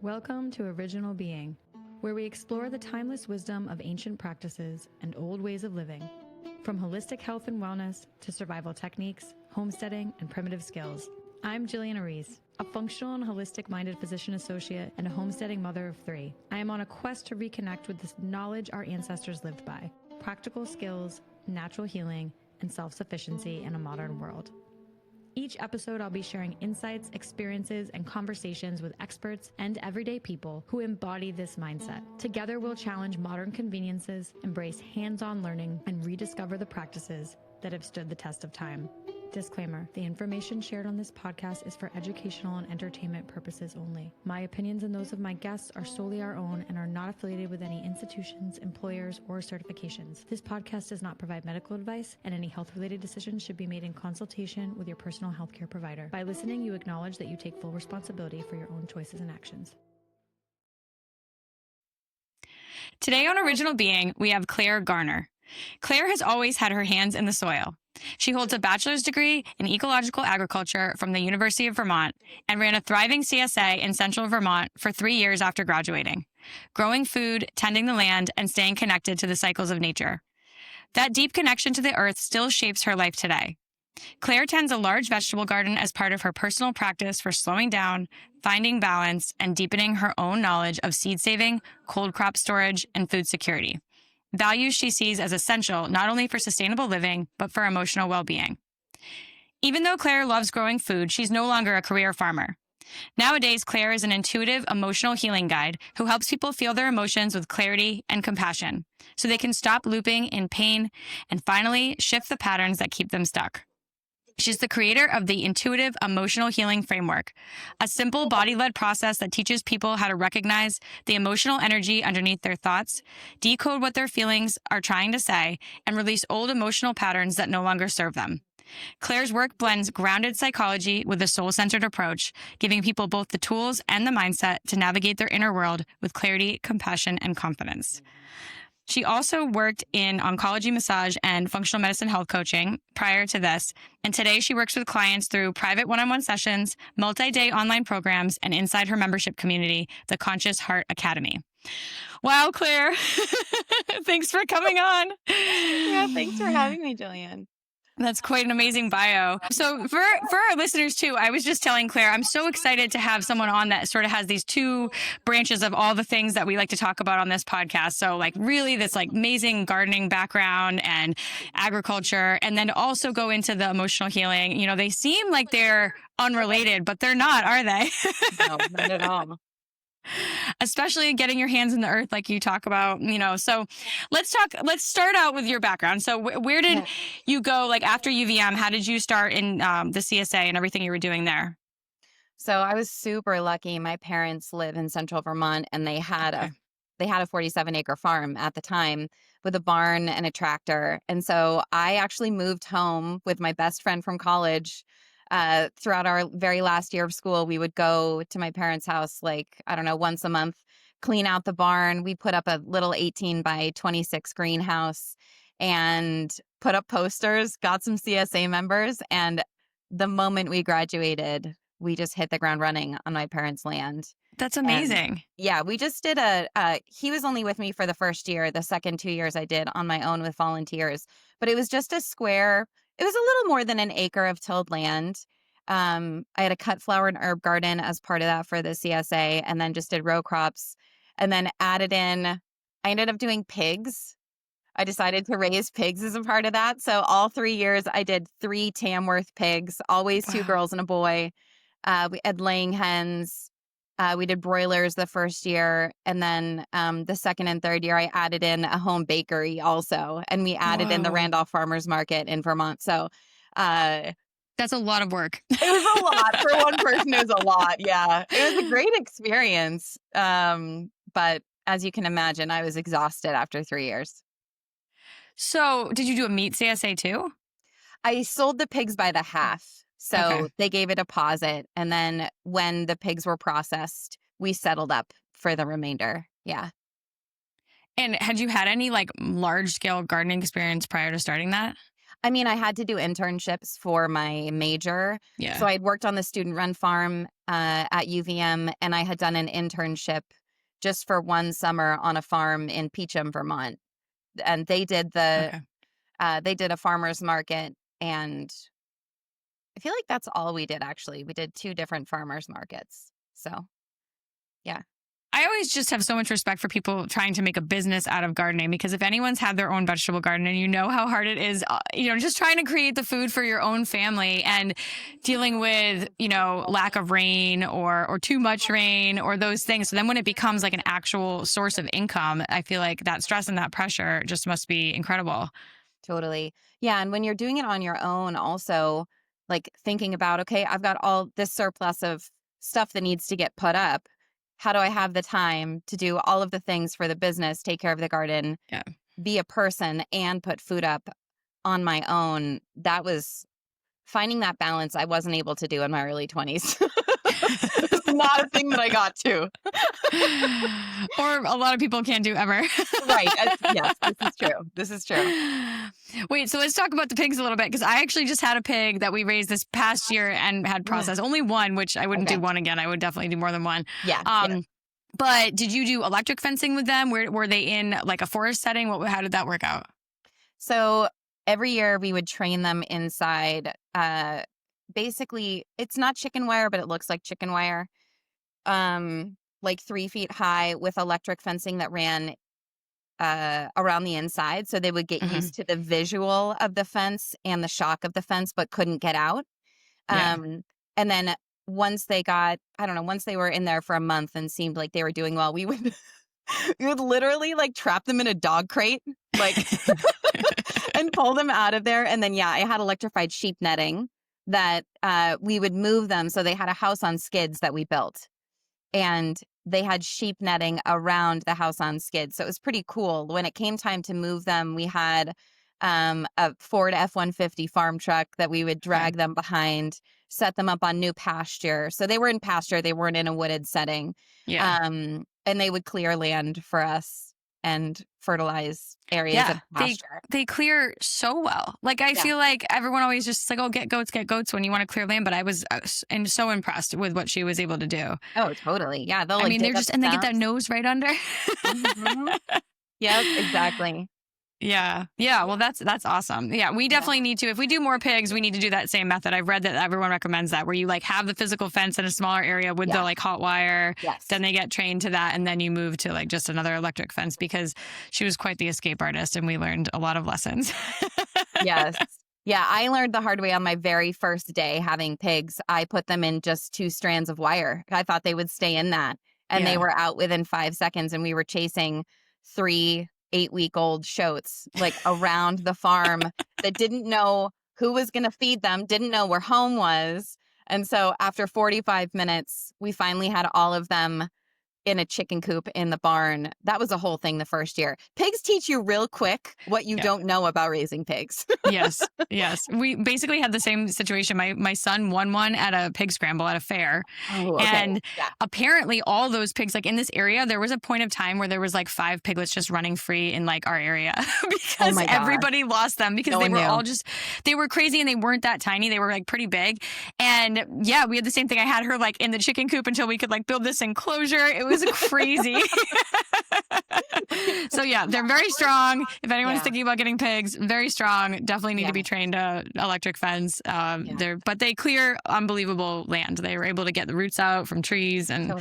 Welcome to Original Being, where we explore the timeless wisdom of ancient practices and old ways of living. From holistic health and wellness to survival techniques, homesteading, and primitive skills. I'm Jillian Ariz, a functional and holistic-minded physician associate and a homesteading mother of 3. I am on a quest to reconnect with the knowledge our ancestors lived by, practical skills, natural healing, and self-sufficiency in a modern world. Each episode, I'll be sharing insights, experiences, and conversations with experts and everyday people who embody this mindset. Together, we'll challenge modern conveniences, embrace hands-on learning, and rediscover the practices that have stood the test of time. Disclaimer, the information shared on this podcast is for educational and entertainment purposes only. My opinions and those of my guests are solely our own and are not affiliated with any institutions, employers, or certifications. This podcast does not provide medical advice, and any health-related decisions should be made in consultation with your personal healthcare provider. By listening, you acknowledge that you take full responsibility for your own choices and actions. Today on Original Being, we have Claire Garner. Claire has always had her hands in the soil. She holds a bachelor's degree in ecological agriculture from the University of Vermont and ran a thriving CSA in central Vermont for 3 years after graduating, growing food, tending the land, and staying connected to the cycles of nature. That deep connection to the earth still shapes her life today. Claire tends a large vegetable garden as part of her personal practice for slowing down, finding balance, and deepening her own knowledge of seed saving, cold crop storage, and food security. Values she sees as essential not only for sustainable living, but for emotional well-being. Even though Claire loves growing food, she's no longer a career farmer. Nowadays, Claire is an intuitive, emotional healing guide who helps people feel their emotions with clarity and compassion, so they can stop looping in pain and finally shift the patterns that keep them stuck. She's the creator of the Intuitive Emotional Healing Framework, a simple body-led process that teaches people how to recognize the emotional energy underneath their thoughts, decode what their feelings are trying to say, and release old emotional patterns that no longer serve them. Claire's work blends grounded psychology with a soul-centered approach, giving people both the tools and the mindset to navigate their inner world with clarity, compassion, and confidence. She also worked in oncology massage and functional medicine health coaching prior to this, and today she works with clients through private one-on-one sessions, multi-day online programs, and inside her membership community, the Conscious Heart Academy. Wow, Claire. Thanks for coming on. Yeah, thanks for having me, Jillian. That's quite an amazing bio. So for our listeners too, I was just telling Claire, I'm so excited to have someone on that sort of has these two branches of all the things that we like to talk about on this podcast. So like really this like amazing gardening background and agriculture, and then also go into the emotional healing. You know, they seem like they're unrelated, but they're not, are they? No, not at all. Especially getting your hands in the earth like you talk about, you know. So let's start out with your background. So where did you go, like after UVM? How did you start in the CSA and everything you were doing there? So I was super lucky. My parents live in central Vermont, and they had a 47-acre farm at the time with a barn and a tractor. And so I actually moved home with my best friend from college. Throughout our very last year of school, we would go to my parents' house, like, I don't know, once a month, clean out the barn. We put up a little 18 by 26 greenhouse and put up posters, got some CSA members. And the moment we graduated, we just hit the ground running on my parents' land. That's amazing. And yeah, we just did he was only with me for the first year. The second 2 years I did on my own with volunteers, but it was just a square. It was a little more than an acre of tilled land. I had a cut flower and herb garden as part of that for the CSA, and then just did row crops, and then added in, I ended up doing pigs. I decided to raise pigs as a part of that. So all 3 years I did 3 Tamworth pigs, always 2 girls and a boy. We had laying hens. We did broilers the first year, and then the second and third year I added in a home bakery also, and we added in the Randolph Farmers Market in Vermont. So that's a lot of work. It was a lot. For one person, it was a lot. Yeah, it was a great experience. But as you can imagine, I was exhausted after 3 years. So did you do a meat CSA too? I sold the pigs by the half. So they gave a deposit, and then when the pigs were processed, we settled up for the remainder. Yeah. And had you had any like large scale gardening experience prior to starting that? I mean, I had to do internships for my major. Yeah. So I'd worked on the student-run farm at UVM, and I had done an internship just for one summer on a farm in Peacham, Vermont. And Okay. they did a farmer's market, and I feel like that's all we did, actually. We did 2 different farmers markets. So, yeah. I always just have so much respect for people trying to make a business out of gardening, because if anyone's had their own vegetable garden and you know how hard it is, just trying to create the food for your own family and dealing with, lack of rain or too much rain or those things. So then when it becomes like an actual source of income, I feel like that stress and that pressure just must be incredible. Totally. Yeah, and when you're doing it on your own also, like thinking about, okay, I've got all this surplus of stuff that needs to get put up. How do I have the time to do all of the things for the business, take care of the garden, Yeah. be a person, and put food up on my own? That was finding that balance I wasn't able to do in my early 20s. It's not a thing that I got to. Or a lot of people can't do ever. Right. Yes, this is true. This is true. Wait, so let's talk about the pigs a little bit, because I actually just had a pig that we raised this past year and had processed. Only one, which I wouldn't do one again. I would definitely do more than one. Yeah. But did you do electric fencing with them? Were they in like a forest setting? How did that work out? So every year we would train them inside. Basically, it's not chicken wire, but it looks like chicken wire. Like 3 feet high with electric fencing that ran around the inside. So they would get used to the visual of the fence and the shock of the fence, but couldn't get out. And then once they were in there for a month and seemed like they were doing well, we would literally like trap them in a dog crate, like, and pull them out of there. And then, I had electrified sheep netting that we would move them. So they had a house on skids that we built, and they had sheep netting around the house on skids. So it was pretty cool. When it came time to move them, we had a Ford F-150 farm truck that we would drag them behind, set them up on new pasture. So they were in pasture. They weren't in a wooded setting. Yeah. And they would clear land for us and fertilize areas of pasture. They clear so well. Like, I feel like everyone always just like, oh, get goats when you want to clear land. But I was so impressed with what she was able to do. Oh, totally. Yeah. They get that nose right under. Yep, exactly. Yeah. Well, that's awesome. Yeah. We definitely need to, if we do more pigs, we need to do that same method. I've read that everyone recommends that, where you like have the physical fence in a smaller area with the like hot wire. Yes. Then they get trained to that. And then you move to like just another electric fence, because she was quite the escape artist and we learned a lot of lessons. Yes. Yeah. I learned the hard way on my very first day having pigs. I put them in just 2 strands of wire. I thought they would stay in that. And they were out within 5 seconds, and we were chasing 3 8-week-old shotes like around the farm that didn't know who was going to feed them, didn't know where home was. And so after 45 minutes, we finally had all of them in a chicken coop in the barn. That was a whole thing the first year. Pigs teach you real quick what you don't know about raising pigs. Yes. We basically had the same situation. My son won one at a pig scramble at a fair. Oh, okay. And apparently all those pigs, like in this area, there was a point of time where there was like 5 piglets just running free in like our area because everybody lost them, because they were all they were crazy, and they weren't that tiny. They were like pretty big. And we had the same thing. I had her like in the chicken coop until we could like build this enclosure. It was crazy. So they're very strong. If anyone's thinking about getting pigs, very strong. Definitely need to be trained to electric fence. But they clear unbelievable land. They were able to get the roots out from trees, and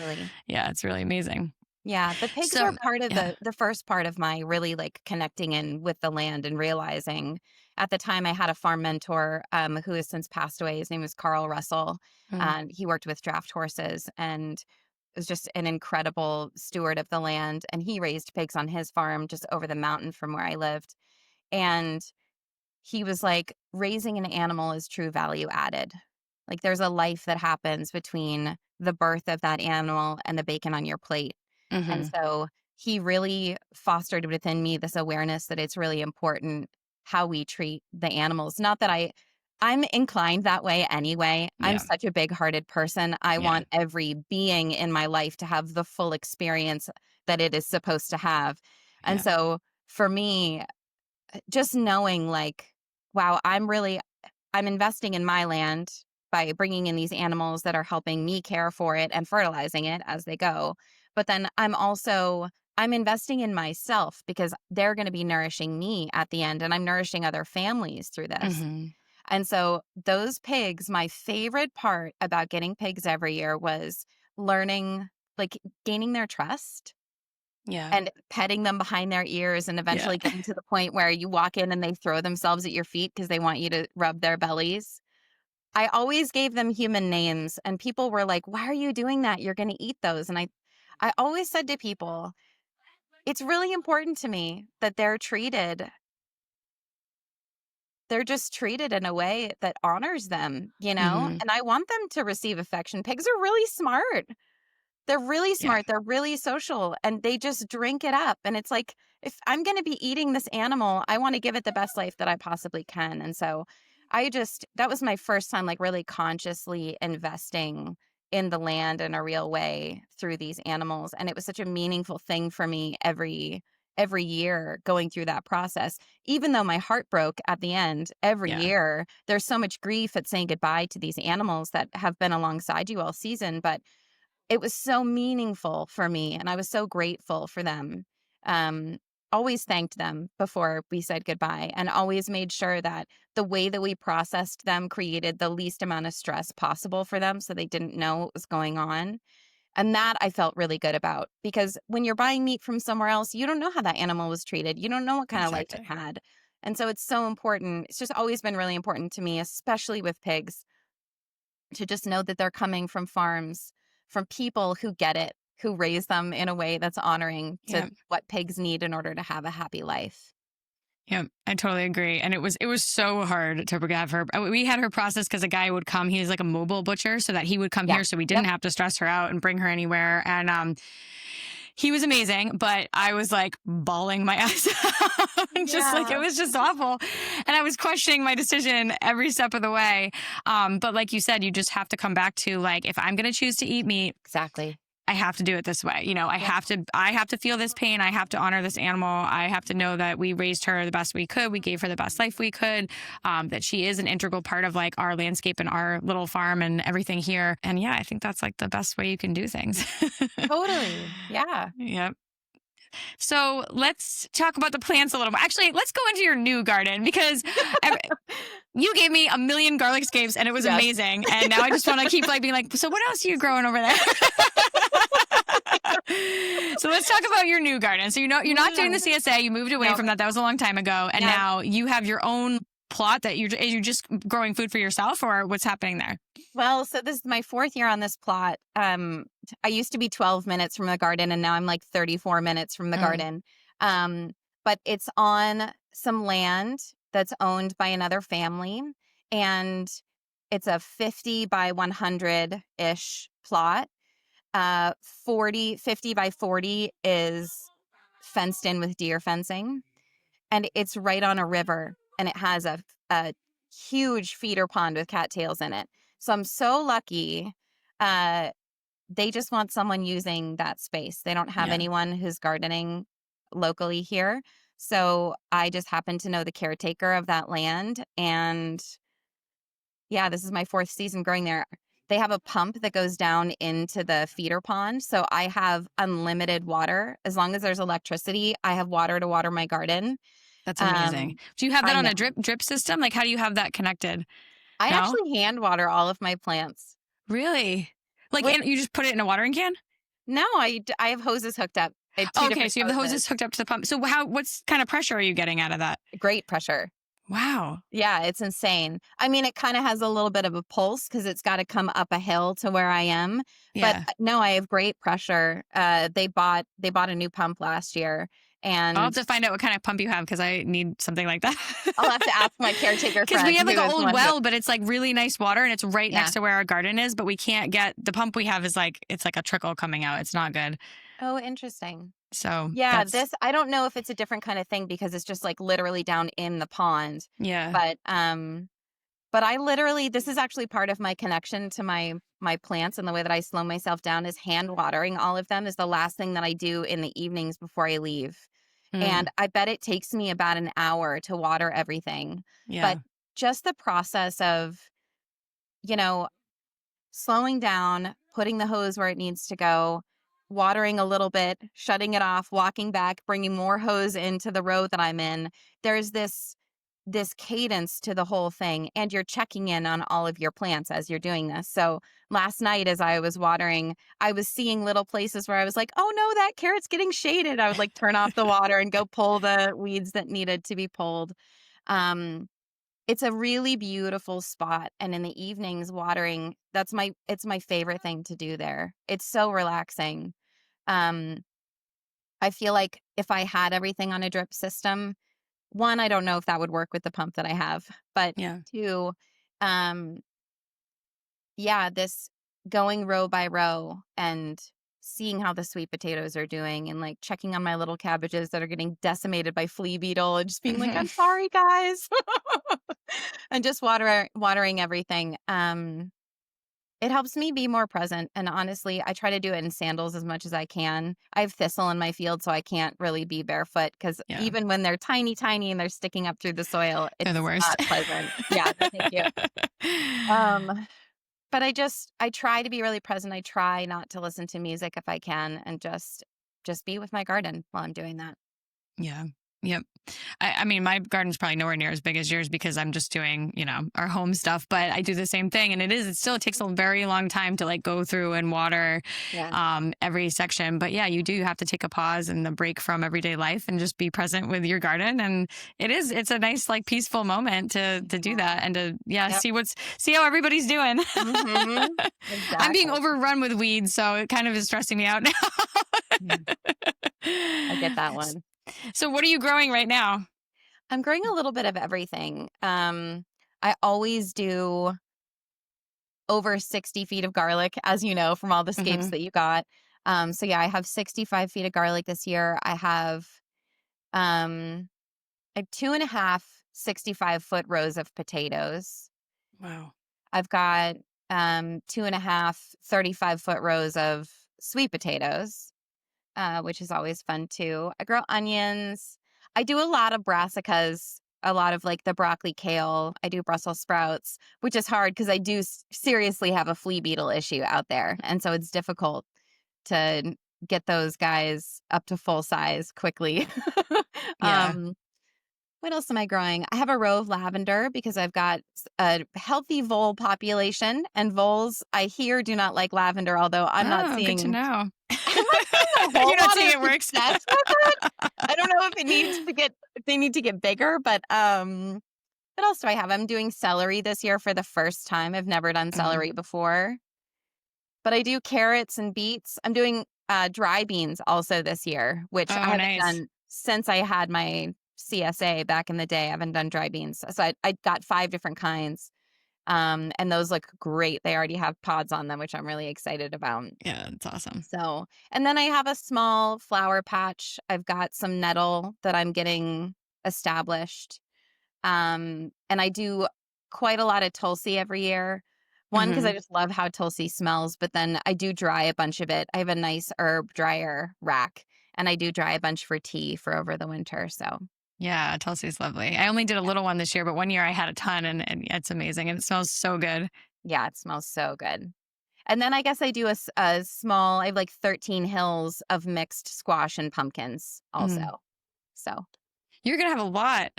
it's really amazing. Yeah, the pigs were part of the first part of my really like connecting in with the land and realizing. At the time, I had a farm mentor who has since passed away. His name was Carl Russell, and he worked with draft horses and was just an incredible steward of the land. And he raised pigs on his farm just over the mountain from where I lived. And he was like, raising an animal is true value added. Like, there's a life that happens between the birth of that animal and the bacon on your plate. And so he really fostered within me this awareness that it's really important how we treat the animals. Not that I'm inclined that way anyway. I'm such a big-hearted person. I want every being in my life to have the full experience that it is supposed to have. And so for me, just knowing like wow, I'm investing in my land by bringing in these animals that are helping me care for it and fertilizing it as they go. But then I'm investing in myself because they're going to be nourishing me at the end, and I'm nourishing other families through this. Hmm. And so those pigs, my favorite part about getting pigs every year was learning, like gaining their trust Yeah. and petting them behind their ears and Yeah. eventually getting to the point where you walk in and they throw themselves at your feet because they want you to rub their bellies. I always gave them human names, and people were like, "Why are you doing that? You're going to eat those." And I always said to people, it's really important to me that they're just treated in a way that honors them, you know? Hmm. And I want them to receive affection. Pigs are really smart. They're really Yeah. smart. They're really social, and they just drink it up. And it's like, if I'm going to be eating this animal, I want to give it the best life that I possibly can. And so that was my first time, like really consciously investing in the land in a real way through these animals. And it was such a meaningful thing for me every year going through that process. Even though my heart broke at the end, every Yeah. year, there's so much grief at saying goodbye to these animals that have been alongside you all season. But it was so meaningful for me, and I was so grateful for them. Um, Always thanked them before we said goodbye, and always made sure that the way that we processed them created the least amount of stress possible for them so they didn't know what was going on. And that I felt really good about, because when you're buying meat from somewhere else, you don't know how that animal was treated. You don't know what kind of life it Exactly. had. And so it's so important. It's just always been really important to me, especially with pigs, to just know that they're coming from farms, from people who get it, who raise them in a way that's honoring to Yeah. what pigs need in order to have a happy life. Yeah, I totally agree. And it was so hard to have her. We had her process because a guy would come. He was like a mobile butcher, so that he would come Yeah. here, so we Yep. didn't have to stress her out and bring her anywhere. And he was amazing, but I was like bawling my eyes out, just like it Yeah. was just awful. And I was questioning my decision every step of the way. But like you said, you just have to come back to, like, if I'm going to choose to eat meat, Exactly. I have to do it this way. You know, Yep. I have to feel this pain. I have to honor this animal. I have to know that we raised her the best we could. We gave her the best life we could. That she is an integral part of like our landscape and our little farm and everything here. And yeah, I think that's like the best way you can do things. Totally. Yeah. Yep. So let's talk about the plants a little more. Actually, let's go into your new garden, because you gave me a million garlic scapes and it was Yes. amazing. And now I just want to keep like being like, so what else are you growing over there? So let's talk about your new garden. So you're not doing the CSA. You moved away No. from that. That was a long time ago. And Yeah. now you have your own plot that you're just growing food for yourself, or what's happening there? Well, so this is my fourth year on this plot. I used to be 12 minutes from the garden, and now I'm like 34 minutes from the Mm. garden. But it's on some land that's owned by another family, and it's a 50 by 100-ish plot. 50 by 40 is fenced in with deer fencing, and it's right on a river, and it has a huge feeder pond with cattails in it. So I'm so lucky. Uh, they just want someone using that space. They don't have Yeah. anyone who's gardening locally here. So I just happen to know the caretaker of that land. And yeah, this is my fourth season growing there. They have a pump that goes down into the feeder pond. So I have unlimited water. As long as there's electricity, I have water to water my garden. That's amazing. Do you have that I on know. a drip system? Like, how do you have that connected? I No? actually hand water all of my plants. Really? Like, With- you just put it in a watering can? No, I have hoses hooked up. I have two Okay, different so you have the hoses hooked up to the pump. So what's kind of pressure are you getting out of that? Great pressure. Wow. Yeah, it's insane. I mean, it kind of has a little bit of a pulse because it's got to come up a hill to where I am. Yeah. But no, I have great pressure. They bought a new pump last year, and I'll have to find out what kind of pump you have, because I need something like that. I'll have to ask my caretaker Because friend. we have like who an is old one well, but it's like really nice water, and it's right Yeah. next to where our garden is, but we can't get the pump we have is like, it's like a trickle coming out. It's not good. Oh, interesting. So Yeah, that's, I don't know if it's a different kind of thing because it's just like literally down in the pond. yeah. But I literally, this is actually part of my connection to my plants, and the way that I slow myself down is hand watering all of them is the last thing that I do in the evenings before I leave. And I bet it takes me about an hour to water everything. Yeah. But just the process of, you know, slowing down, putting the hose where it needs to go, watering a little bit, shutting it off, walking back, bringing more hose into the row that I'm in. There's this cadence to the whole thing, and you're checking in on all of your plants as you're doing this. So last night as I was watering, I was seeing little places where I was like, oh no, that carrot's getting shaded. I would like turn off the water and go pull the weeds that needed to be pulled. Um, it's a really beautiful spot. And in the evenings watering, it's my favorite thing to do there. It's so relaxing. Um, I feel like if I had everything on a drip system, one, I don't know if that would work with the pump that I have, but Yeah. two, um, yeah, this going row by row and seeing how the sweet potatoes are doing and like checking on my little cabbages that are getting decimated by flea beetle and just being like, I'm sorry, guys. And just watering everything. It helps me be more present. And honestly, I try to do it in sandals as much as I can. I have thistle in my field, so I can't really be barefoot because Yeah. even when they're tiny, tiny and they're sticking up through the soil, They're it's the worst. not pleasant. Yeah, thank you. But I try to be really present. I try not to listen to music if I can and just be with my garden while I'm doing that. Yeah. Yep. I mean, my garden's probably nowhere near as big as yours because I'm just doing, our home stuff, but I do the same thing. And it takes a very long time to like go through and water every section. But yeah, you do have to take a pause and a break from everyday life and just be present with your garden. And it's a nice, like peaceful moment to do that and to, see how everybody's doing. Mm-hmm. Exactly. I'm being overrun with weeds, so it kind of is stressing me out now. I get that one. So what are you growing right now? I'm growing a little bit of everything. I always do over 60 feet of garlic, as you know, from all the scapes that you got. So yeah, I have 65 feet of garlic this year. I have 2.5 65-foot rows of potatoes. Wow. I've got 2.5 35-foot rows of sweet potatoes, which is always fun too. I grow onions. I do a lot of brassicas, a lot of like the broccoli, kale. I do Brussels sprouts, which is hard because I do seriously have a flea beetle issue out there. And so it's difficult to get those guys up to full size quickly. Yeah. What else am I growing? I have a row of lavender because I've got a healthy vole population, and voles, I hear, do not like lavender, although I'm not seeing. Good to know. I'm not seeing a whole You're not lot seeing of it works. success with it. I don't know if they need to get bigger, but what else do I have? I'm doing celery this year for the first time. I've never done celery before. But I do carrots and beets. I'm doing dry beans also this year, which I haven't done since I had my CSA back in the day. I haven't done dry beans. So I got 5 different kinds. And those look great. They already have pods on them, which I'm really excited about. Yeah, it's awesome. So, and then I have a small flower patch. I've got some nettle that I'm getting established. And I do quite a lot of Tulsi every year. One, because I just love how Tulsi smells, but then I do dry a bunch of it. I have a nice herb dryer rack, and I do dry a bunch for tea for over the winter. So yeah, Tulsi's lovely. I only did a little one this year, but one year I had a ton, and it's amazing, and it smells so good. Yeah, it smells so good. And then I guess I do a small, I have like 13 hills of mixed squash and pumpkins also. So you're going to have a lot.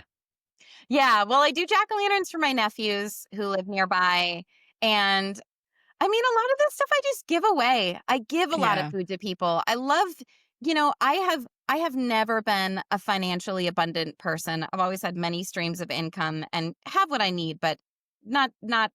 Yeah, well, I do jack-o'-lanterns for my nephews who live nearby. And I mean, a lot of this stuff I just give away. I give a lot of food to people. I love, I have never been a financially abundant person. I've always had many streams of income and have what I need, but not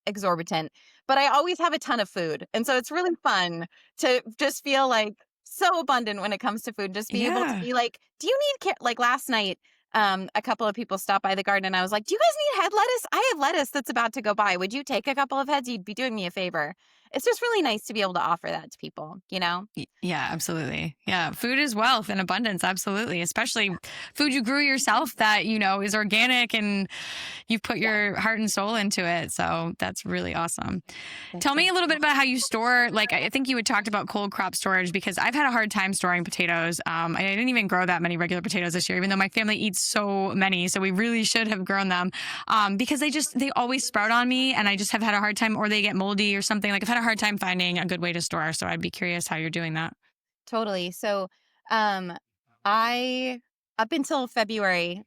exorbitant. But I always have a ton of food. And so it's really fun to just feel like so abundant when it comes to food. Just be able to be like, do you need like last night? A couple of people stopped by the garden and I was like, do you guys need head lettuce? I have lettuce that's about to go by. Would you take a couple of heads? You'd be doing me a favor. it's just really nice to be able to offer that to people, you know? Yeah, absolutely. Yeah. Food is wealth and abundance. Absolutely. Especially food you grew yourself that, is organic and you've put your heart and soul into it. So that's really awesome. Tell me a little bit about how you store, like, I think you had talked about cold crop storage because I've had a hard time storing potatoes. I didn't even grow that many regular potatoes this year, even though my family eats so many. So we really should have grown them because they always sprout on me and I just have had a hard time, or they get moldy or something. Like I've had a hard time finding a good way to store. So I'd be curious how you're doing that. Totally. So, um, I up until February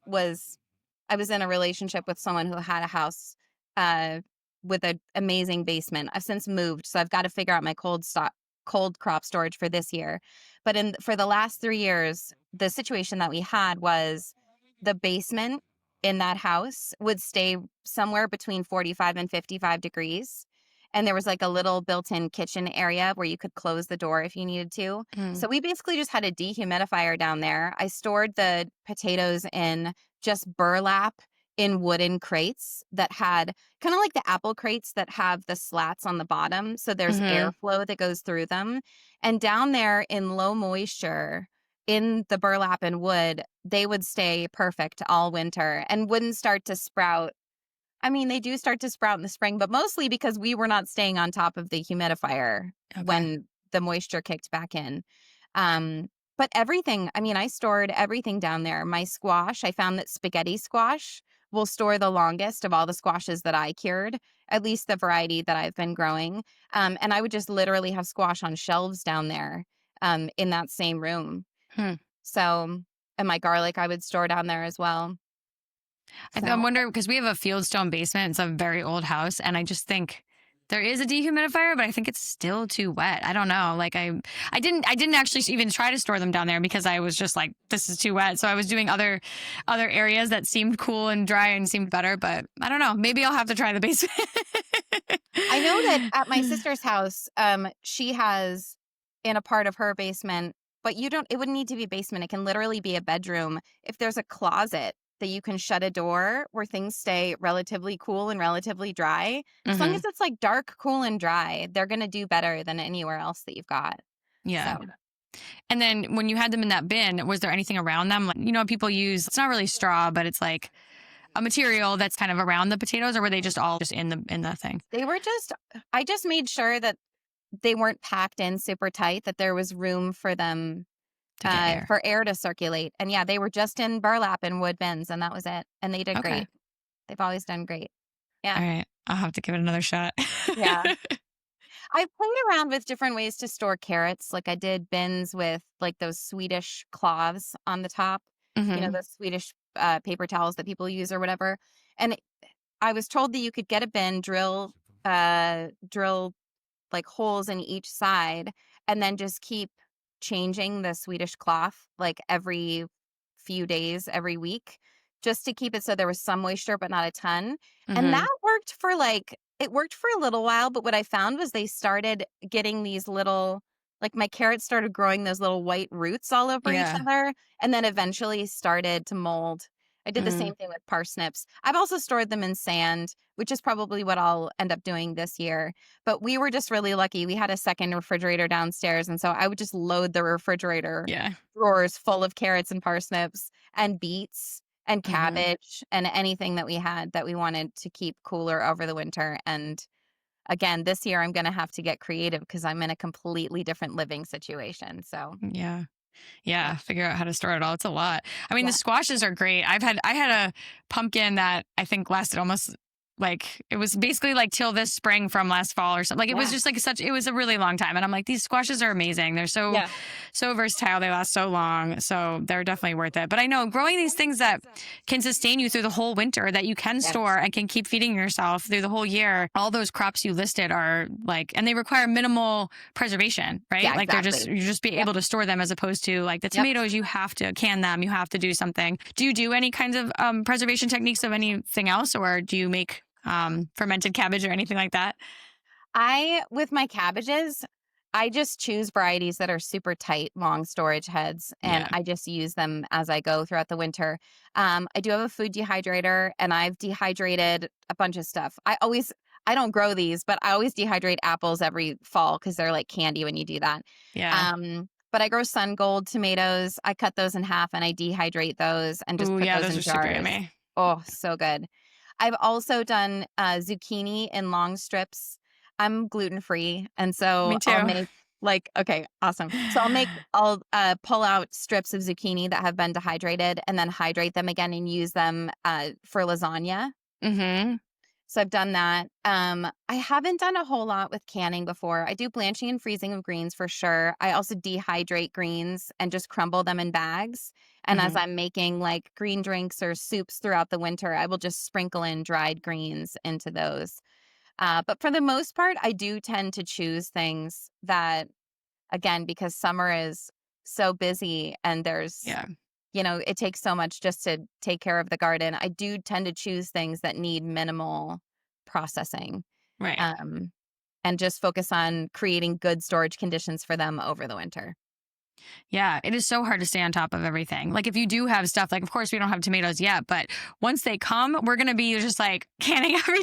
I was in a relationship with someone who had a house uh with an amazing basement. I've since moved, so I've got to figure out my cold crop storage for this year. But in for the last 3 years, the situation that we had was the basement in that house would stay somewhere between 45 and 55 degrees. And there was like a little built-in kitchen area where you could close the door if you needed to. Mm. So we basically just had a dehumidifier down there. I stored the potatoes in just burlap in wooden crates that had kind of like the apple crates that have the slats on the bottom. So there's Mm-hmm. airflow that goes through them. And down there in low moisture, in the burlap and wood, they would stay perfect all winter and wouldn't start to sprout. I mean, they do start to sprout in the spring, but mostly because we were not staying on top of the humidifier Okay. when the moisture kicked back in. Um, but everything, I mean, I stored everything down there. My squash, I found that spaghetti squash will store the longest of all the squashes that I cured, at least the variety that I've been growing. And I would just literally have squash on shelves down there in that same room. Hmm. So, and my garlic I would store down there as well. I'm So wondering because we have a fieldstone basement. It's a very old house, and I just think there is a dehumidifier, but I think it's still too wet. I don't know. Like I didn't actually even try to store them down there because I was just like, this is too wet. So I was doing other areas that seemed cool and dry and seemed better. But I don't know. Maybe I'll have to try the basement. I know that at my sister's house, she has in a part of her basement, but it wouldn't need to be a basement. It can literally be a bedroom. If there's a closet that you can shut a door where things stay relatively cool and relatively dry, as long Hmm. as it's like dark, cool, and dry, they're going to do better than anywhere else that you've got. Yeah. So And then when you had them in that bin, was there anything around them? Like, people use, it's not really straw, but it's like a material that's kind of around the potatoes, or were they just all just in the thing I just made sure that they weren't packed in super tight, that there was room for them to get air? for air to circulate. And yeah, they were just in burlap and wood bins, and that was it. And they did Okay. great. They've always done great. All Yeah. right. I'll have to give it another shot. Yeah. I played around with different ways to store carrots. Like I did bins with like those Swedish cloths on the top, Hmm. those Swedish paper towels that people use or whatever. And I was told that you could get a bin, drill like holes in each side, and then just keep changing the Swedish cloth like every few days, every week, just to keep it so there was some moisture, but not a ton. And Hmm. that it worked for a little while. But what I found was they started getting these little, like my carrots started growing those little white roots all over each Yeah. other, and then eventually started to mold. I did the Hmm. same thing with parsnips. I've also stored them in sand, which is probably what I'll end up doing this year. But we were just really lucky. We had a second refrigerator downstairs. And so I would just load the refrigerator Yeah. drawers full of carrots and parsnips and beets and Hmm. cabbage and anything that we had that we wanted to keep cooler over the winter. And again, this year I'm going to have to get creative because I'm in a completely different living situation. So, Yeah. yeah. Yeah, figure out how to store it all. It's a lot. I mean, the Yeah. squashes are great. I had a pumpkin that I think lasted almost like it was basically like till this spring from last fall or something. Like it was Yeah. just like it was a really long time. And I'm like, these squashes are amazing. They're so versatile. They last so long. So they're definitely worth it. But I know growing these things that can sustain you through the whole winter, that you can Yes. store and can keep feeding yourself through the whole year. All those crops you listed are like, and they require minimal preservation, right? Yeah, Like exactly. you just be Yep. able to store them as opposed to like the Yep. tomatoes, you have to can them, you have to do something. Do you do any kinds of preservation techniques of anything else, or do you make fermented cabbage or anything like that? With my cabbages, I just choose varieties that are super tight, long storage heads, and Yeah. I just use them as I go throughout the winter. I do have a food dehydrator, and I've dehydrated a bunch of stuff. I don't grow these, but I always dehydrate apples every fall because they're like candy when you do that. Yeah. But I grow sun gold tomatoes. I cut those in half and I dehydrate those and just Ooh, put yeah, those those in are super jars. yummy. Oh, so good. I've also done zucchini in long strips. I'm gluten free, and so Me I'll too. make okay, awesome. So I'll pull out strips of zucchini that have been dehydrated and then hydrate them again and use them for lasagna. Mm-hmm. So I've done that. I haven't done a whole lot with canning before. I do blanching and freezing of greens for sure. I also dehydrate greens and just crumble them in bags. And as Mm-hmm. I'm making like green drinks or soups throughout the winter, I will just sprinkle in dried greens into those. But for the most part, I do tend to choose things that, again, because summer is so busy and there's, Yeah. it takes so much just to take care of the garden. I do tend to choose things that need minimal processing, Right. um, and just focus on creating good storage conditions for them over the winter. Yeah, it is so hard to stay on top of everything. Like if you do have stuff, like of course we don't have tomatoes yet, but once they come, we're gonna be just like canning every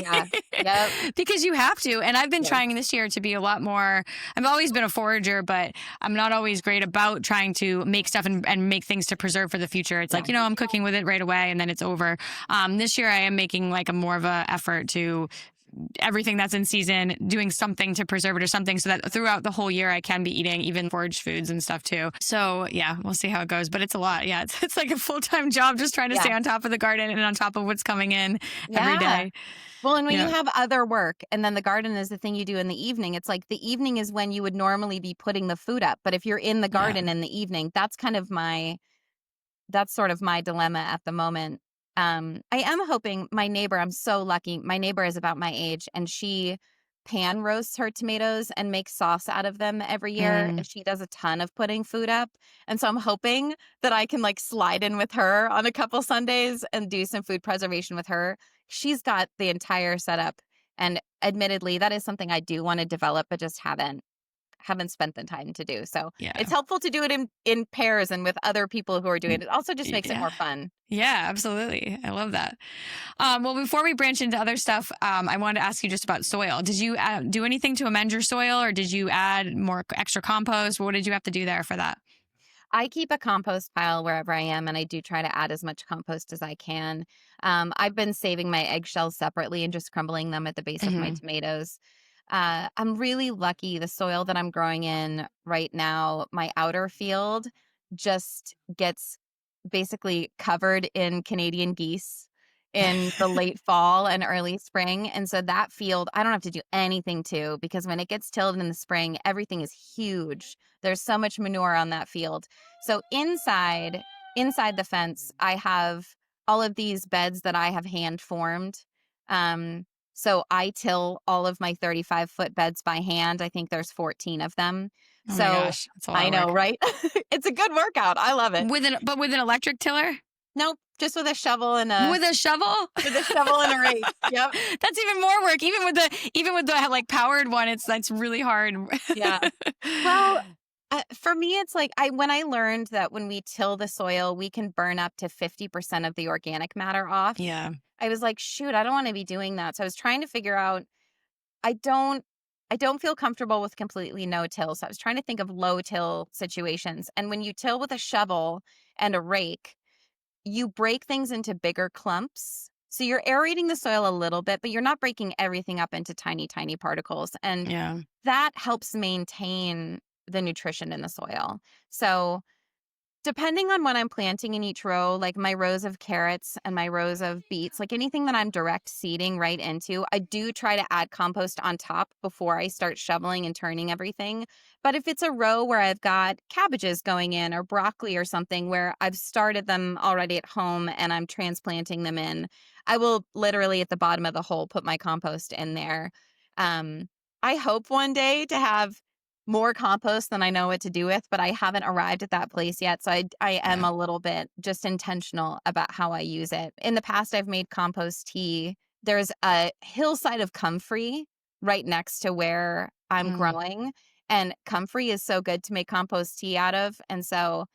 Yeah. day. Yep. Because you have to. And I've been Yeah. trying this year to be a lot more. I've always been a forager, but I'm not always great about trying to make stuff and make things to preserve for the future. It's Yeah. like, I'm cooking with it right away and then it's over. This year I am making like a more of a effort to everything that's in season, doing something to preserve it or something so that throughout the whole year I can be eating even foraged foods and stuff too. So yeah, we'll see how it goes. But it's a lot. Yeah, it's like a full-time job just trying to Yeah. stay on top of the garden and on top of what's coming in every Yeah. day. Well, and when you Yeah. have other work and then the garden is the thing you do in the evening, it's like the evening is when you would normally be putting the food up. But if you're in the Yeah. garden in the evening, that's sort of my dilemma at the moment. I am hoping my neighbor, I'm so lucky. My neighbor is about my age and she pan roasts her tomatoes and makes sauce out of them every year. And she does a ton of putting food up. And so I'm hoping that I can like slide in with her on a couple Sundays and do some food preservation with her. She's got the entire setup. And admittedly, that is something I do want to develop, but just haven't spent the time to do. So Yeah. it's helpful to do it in pairs and with other people who are doing it. It also just makes it more fun. Yeah, absolutely. I love that. Well, before we branch into other stuff, I wanted to ask you just about soil. Did you do anything to amend your soil or did you add more extra compost? What did you have to do there for that? I keep a compost pile wherever I am, and I do try to add as much compost as I can. I've been saving my eggshells separately and just crumbling them at the base of my tomatoes. I'm really lucky. The soil that I'm growing in right now, my outer field just gets basically covered in Canadian geese in the late fall and early spring. And so that field, I don't have to do anything to because when it gets tilled in the spring, everything is huge. There's so much manure on that field. So inside the fence, I have all of these beds that I have hand formed. So I till all of my 35-foot beds by hand. I think there's 14 of them. Oh So my gosh, that's a lot I of know, work. right? It's a good workout. I love it. With an electric tiller? Nope, just with a shovel and With a shovel? with a shovel and a rake. Yep. That's even more work. Even with the like powered one, that's really hard. Yeah. Well, for me, it's like when I learned that when we till the soil, we can burn up to 50% of the organic matter off. Yeah. I was like, shoot, I don't want to be doing that. So I was trying to figure out. I don't feel comfortable with completely no till. So I was trying to think of low till situations. And when you till with a shovel and a rake, you break things into bigger clumps. So you're aerating the soil a little bit, but you're not breaking everything up into tiny, tiny particles. And Yeah. that helps maintain the nutrition in the soil. So depending on what I'm planting in each row, like my rows of carrots and my rows of beets, like anything that I'm direct seeding right into, I do try to add compost on top before I start shoveling and turning everything. But if it's a row where I've got cabbages going in or broccoli or something where I've started them already at home and I'm transplanting them in, I will literally at the bottom of the hole put my compost in there. I hope one day to have more compost than I know what to do with, but I haven't arrived at that place yet. So I am Yeah. a little bit just intentional about how I use it. In the past, I've made compost tea. There's a hillside of comfrey right next to where I'm growing. And comfrey is so good to make compost tea out of. And so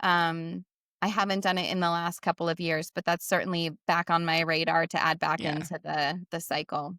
I haven't done it in the last couple of years, but that's certainly back on my radar to add back Yeah. into the cycle.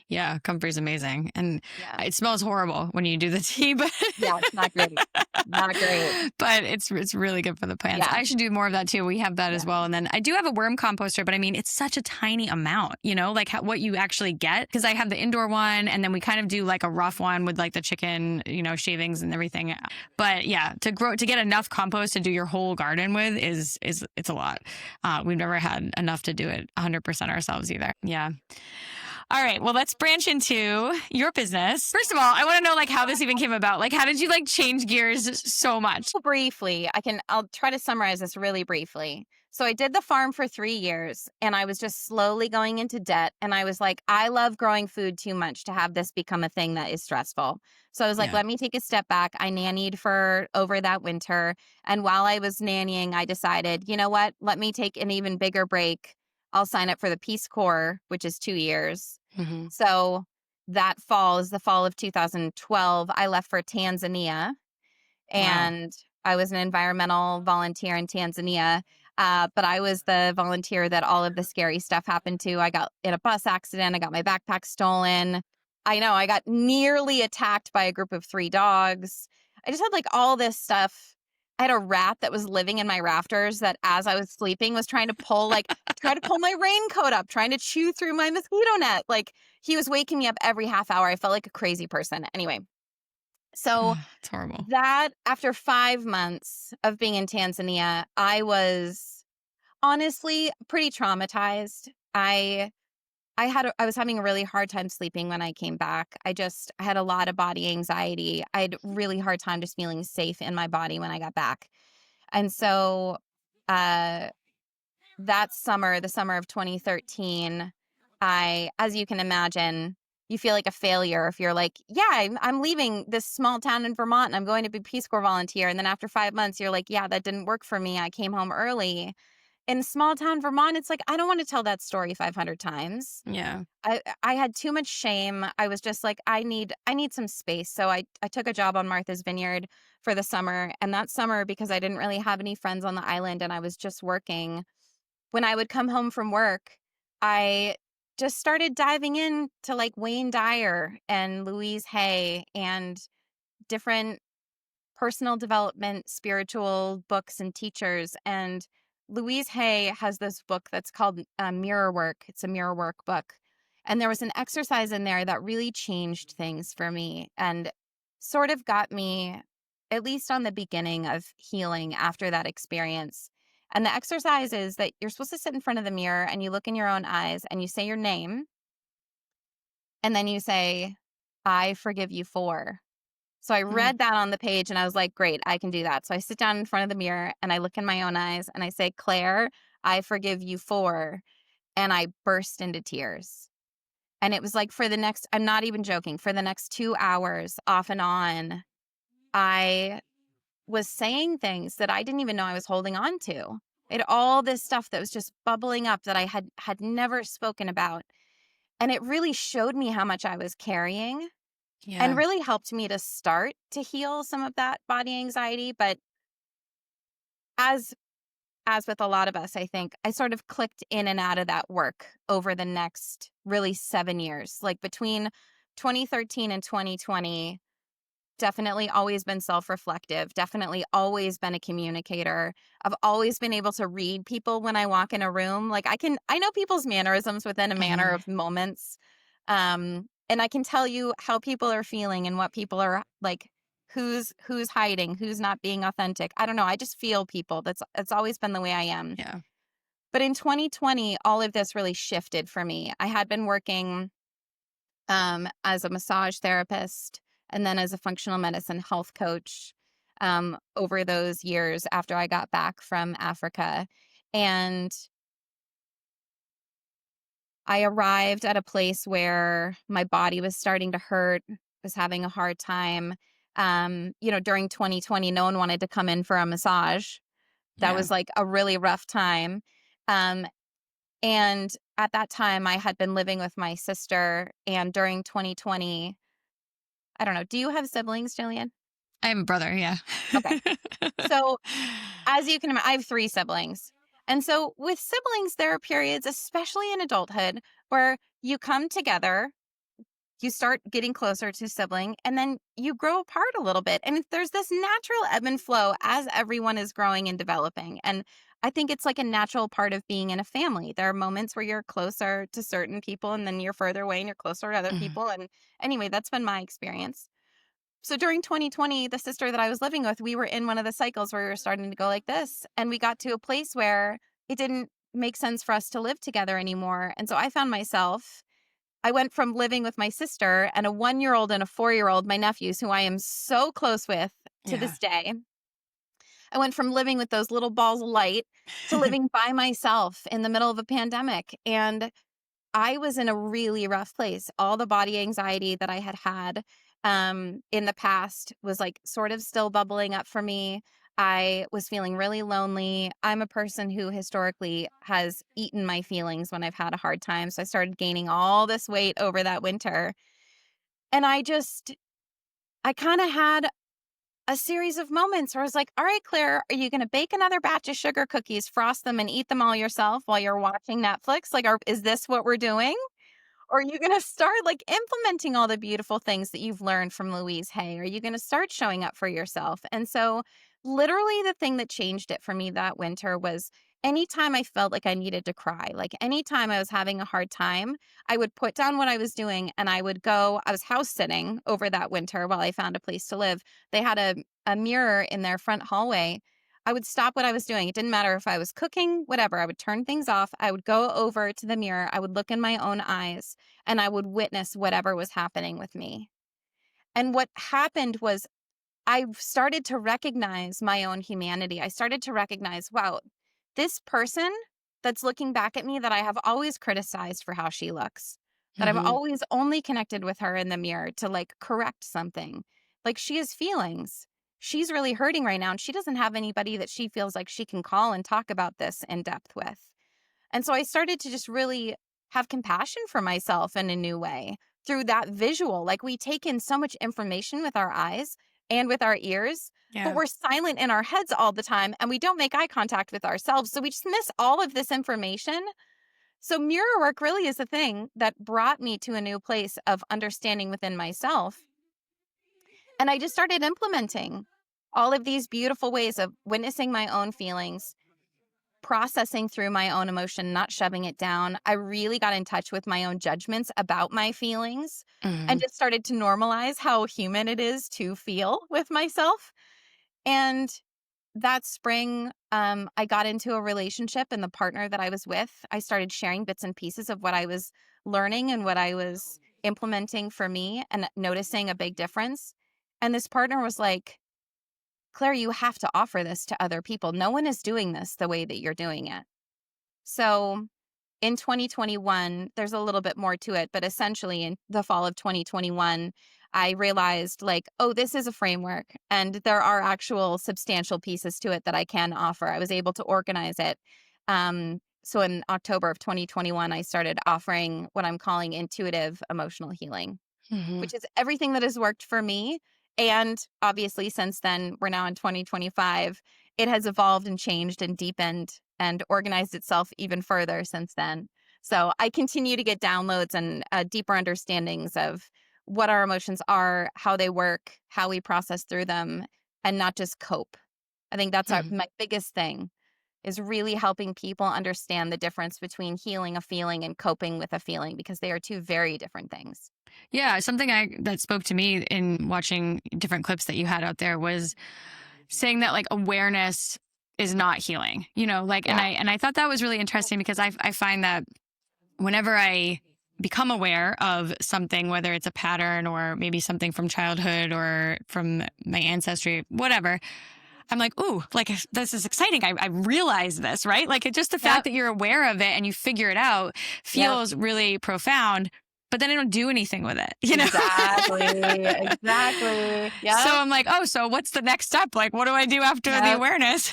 Yeah, comfrey is amazing. And Yeah. it smells horrible when you do the tea, but Yeah, it's not great. Not great. but it's really good for the plants. Yeah. I should do more of that too. We have that as Yeah. well. And then I do have a worm composter, but I mean, it's such a tiny amount, like what you actually get. Because I have the indoor one, and then we kind of do like a rough one with like the chicken, shavings and everything. But yeah, to get enough compost to do your whole garden with is it's a lot. We've never had enough to do it 100% ourselves either. Yeah. All right. Well, let's branch into your business. First of all, I want to know like how this even came about. Like, how did you like change gears so much? Briefly, I'll try to summarize this really briefly. So I did the farm for 3 years, and I was just slowly going into debt. And I was like, I love growing food too much to have this become a thing that is stressful. So I was like, Yeah. let me take a step back. I nannied for over that winter. And while I was nannying, I decided, you know what? Let me take an even bigger break. I'll sign up for the Peace Corps, which is 2 years. Mm-hmm. So that fall is the fall of 2012. I left for Tanzania, and I was an environmental volunteer in Tanzania. But I was the volunteer that all of the scary stuff happened to. I got in a bus accident. I got my backpack stolen. I know I got nearly attacked by a group of 3 dogs. I just had like all this stuff. I had a rat that was living in my rafters that as I was sleeping was trying to pull my raincoat up, trying to chew through my mosquito net. Like he was waking me up every half hour. I felt like a crazy person. Anyway, so It's horrible. that after 5 months of being in Tanzania, I was honestly pretty traumatized. I was having a really hard time sleeping when I came back. I had a lot of body anxiety. I had a really hard time just feeling safe in my body when I got back. And so that summer, the summer of 2013, as you can imagine, you feel like a failure if you're like, yeah, I'm leaving this small town in Vermont and I'm going to be Peace Corps volunteer. And then after 5 months, you're like, yeah, that didn't work for me. I came home early. In small town Vermont, it's like, I don't want to tell that story 500 times. Yeah. I had too much shame. I was just like, I need some space. So I took a job on Martha's Vineyard for the summer. And that summer, because I didn't really have any friends on the island and I was just working, when I would come home from work, I just started diving in to like Wayne Dyer and Louise Hay and different personal development, spiritual books and teachers. And Louise Hay has this book that's called Mirror Work. It's a mirror work book. And there was an exercise in there that really changed things for me and sort of got me, at least on the beginning of healing after that experience. And the exercise is that you're supposed to sit in front of the mirror and you look in your own eyes and you say your name. And then you say, I forgive you for. So I read that on the page and I was like, great, I can do that. So I sit down in front of the mirror and I look in my own eyes and I say, Claire, I forgive you for. And I burst into tears. And it was like I'm not even joking, for the next 2 hours off and on, I was saying things that I didn't even know I was holding on to. It all this stuff that was just bubbling up that I had never spoken about. And it really showed me how much I was carrying. Yeah. And really helped me to start to heal some of that body anxiety. But as with a lot of us, I think I sort of clicked in and out of that work over the next really 7 years, like between 2013 and 2020. Definitely always been self-reflective, definitely always been a communicator. I've always been able to read people when I walk in a room. Like I know people's mannerisms within a matter of moments. And I can tell you how people are feeling and what people are like, who's hiding, who's not being authentic. I don't know. I just feel people. That's always been the way I am. Yeah. But in 2020, all of this really shifted for me. I had been working as a massage therapist and then as a functional medicine health coach over those years after I got back from Africa. And I arrived at a place where my body was starting to hurt, was having a hard time. During 2020, no one wanted to come in for a massage. That was like a really rough time. And at that time, I had been living with my sister. And during 2020, I don't know, do you have siblings, Jillian? I have a brother. Yeah. Okay. So as you can imagine, I have 3 siblings. And so with siblings, there are periods, especially in adulthood, where you come together you start getting closer to sibling, and then you grow apart a little bit. And there's this natural ebb and flow as everyone is growing and developing. And I think it's like a natural part of being in a family. There are moments where you're closer to certain people, and then you're further away and you're closer to other Mhm. people. And anyway, that's been my experience. So during 2020, the sister that I was living with, we were in one of the cycles where we were starting to go like this. And we got to a place where it didn't make sense for us to live together anymore. And so I found myself, I went from living with my sister and a 1-year-old and a 4-year-old, my nephews, who I am so close with to Yeah. this day. I went from living with those little balls of light to living by myself in the middle of a pandemic. And I was in a really rough place. All the body anxiety that I had had in the past was like sort of still bubbling up for me. I was feeling really lonely. I'm a person who historically has eaten my feelings when I've had a hard time. So I started gaining all this weight over that winter. And I kind of had a series of moments where I was like, all right, Claire, are you going to bake another batch of sugar cookies, frost them, and eat them all yourself while you're watching Netflix? Like, is this what we're doing? Or are you going to start like implementing all the beautiful things that you've learned from Louise Hay? Are you going to start showing up for yourself? And so, literally, the thing that changed it for me that winter was anytime I felt like I needed to cry, like anytime I was having a hard time, I would put down what I was doing and I would go. I was house sitting over that winter while I found a place to live. They had a mirror in their front hallway. I would stop what I was doing. It didn't matter if I was cooking, whatever. I would turn things off. I would go over to the mirror. I would look in my own eyes and I would witness whatever was happening with me. And what happened was I started to recognize my own humanity. I started to recognize, wow, this person that's looking back at me that I have always criticized for how she looks, that I've Mhm. always only connected with her in the mirror to like correct something. Like she has feelings. She's really hurting right now and she doesn't have anybody that she feels like she can call and talk about this in depth with. And so I started to just really have compassion for myself in a new way through that visual. Like we take in so much information with our eyes and with our ears, but Yeah. we're silent in our heads all the time and we don't make eye contact with ourselves. So we just miss all of this information. So mirror work really is the thing that brought me to a new place of understanding within myself. And I just started implementing all of these beautiful ways of witnessing my own feelings, processing through my own emotion, not shoving it down. I really got in touch with my own judgments about my feelings and Mhm. just started to normalize how human it is to feel with myself. And that spring, I got into a relationship, and the partner that I was with, I started sharing bits and pieces of what I was learning and what I was implementing for me and noticing a big difference. And this partner was like, Claire, you have to offer this to other people. No one is doing this the way that you're doing it. So in 2021, there's a little bit more to it, but essentially in the fall of 2021, I realized like, oh, this is a framework and there are actual substantial pieces to it that I can offer. I was able to organize it. So in October of 2021, I started offering what I'm calling intuitive emotional healing, Mhm. which is everything that has worked for me. And obviously, since then, we're now in 2025. It has evolved and changed and deepened and organized itself even further since then. So I continue to get downloads and deeper understandings of what our emotions are, how they work, how we process through them, and not just cope. I think that's Mhm. my biggest thing is really helping people understand the difference between healing a feeling and coping with a feeling because they are two very different things. Yeah, something that spoke to me in watching different clips that you had out there was saying that like awareness is not healing. Like Yeah. and I thought that was really interesting because I find that whenever I become aware of something, whether it's a pattern or maybe something from childhood or from my ancestry, whatever, I'm like, ooh, like this is exciting. I realize this, right? Like just the fact Yep. that you're aware of it and you figure it out Yep. feels really profound, but then I don't do anything with it. Exactly. Exactly. So Yep. I'm like, oh, so what's the next step? Like, what do I do after the Yep. awareness?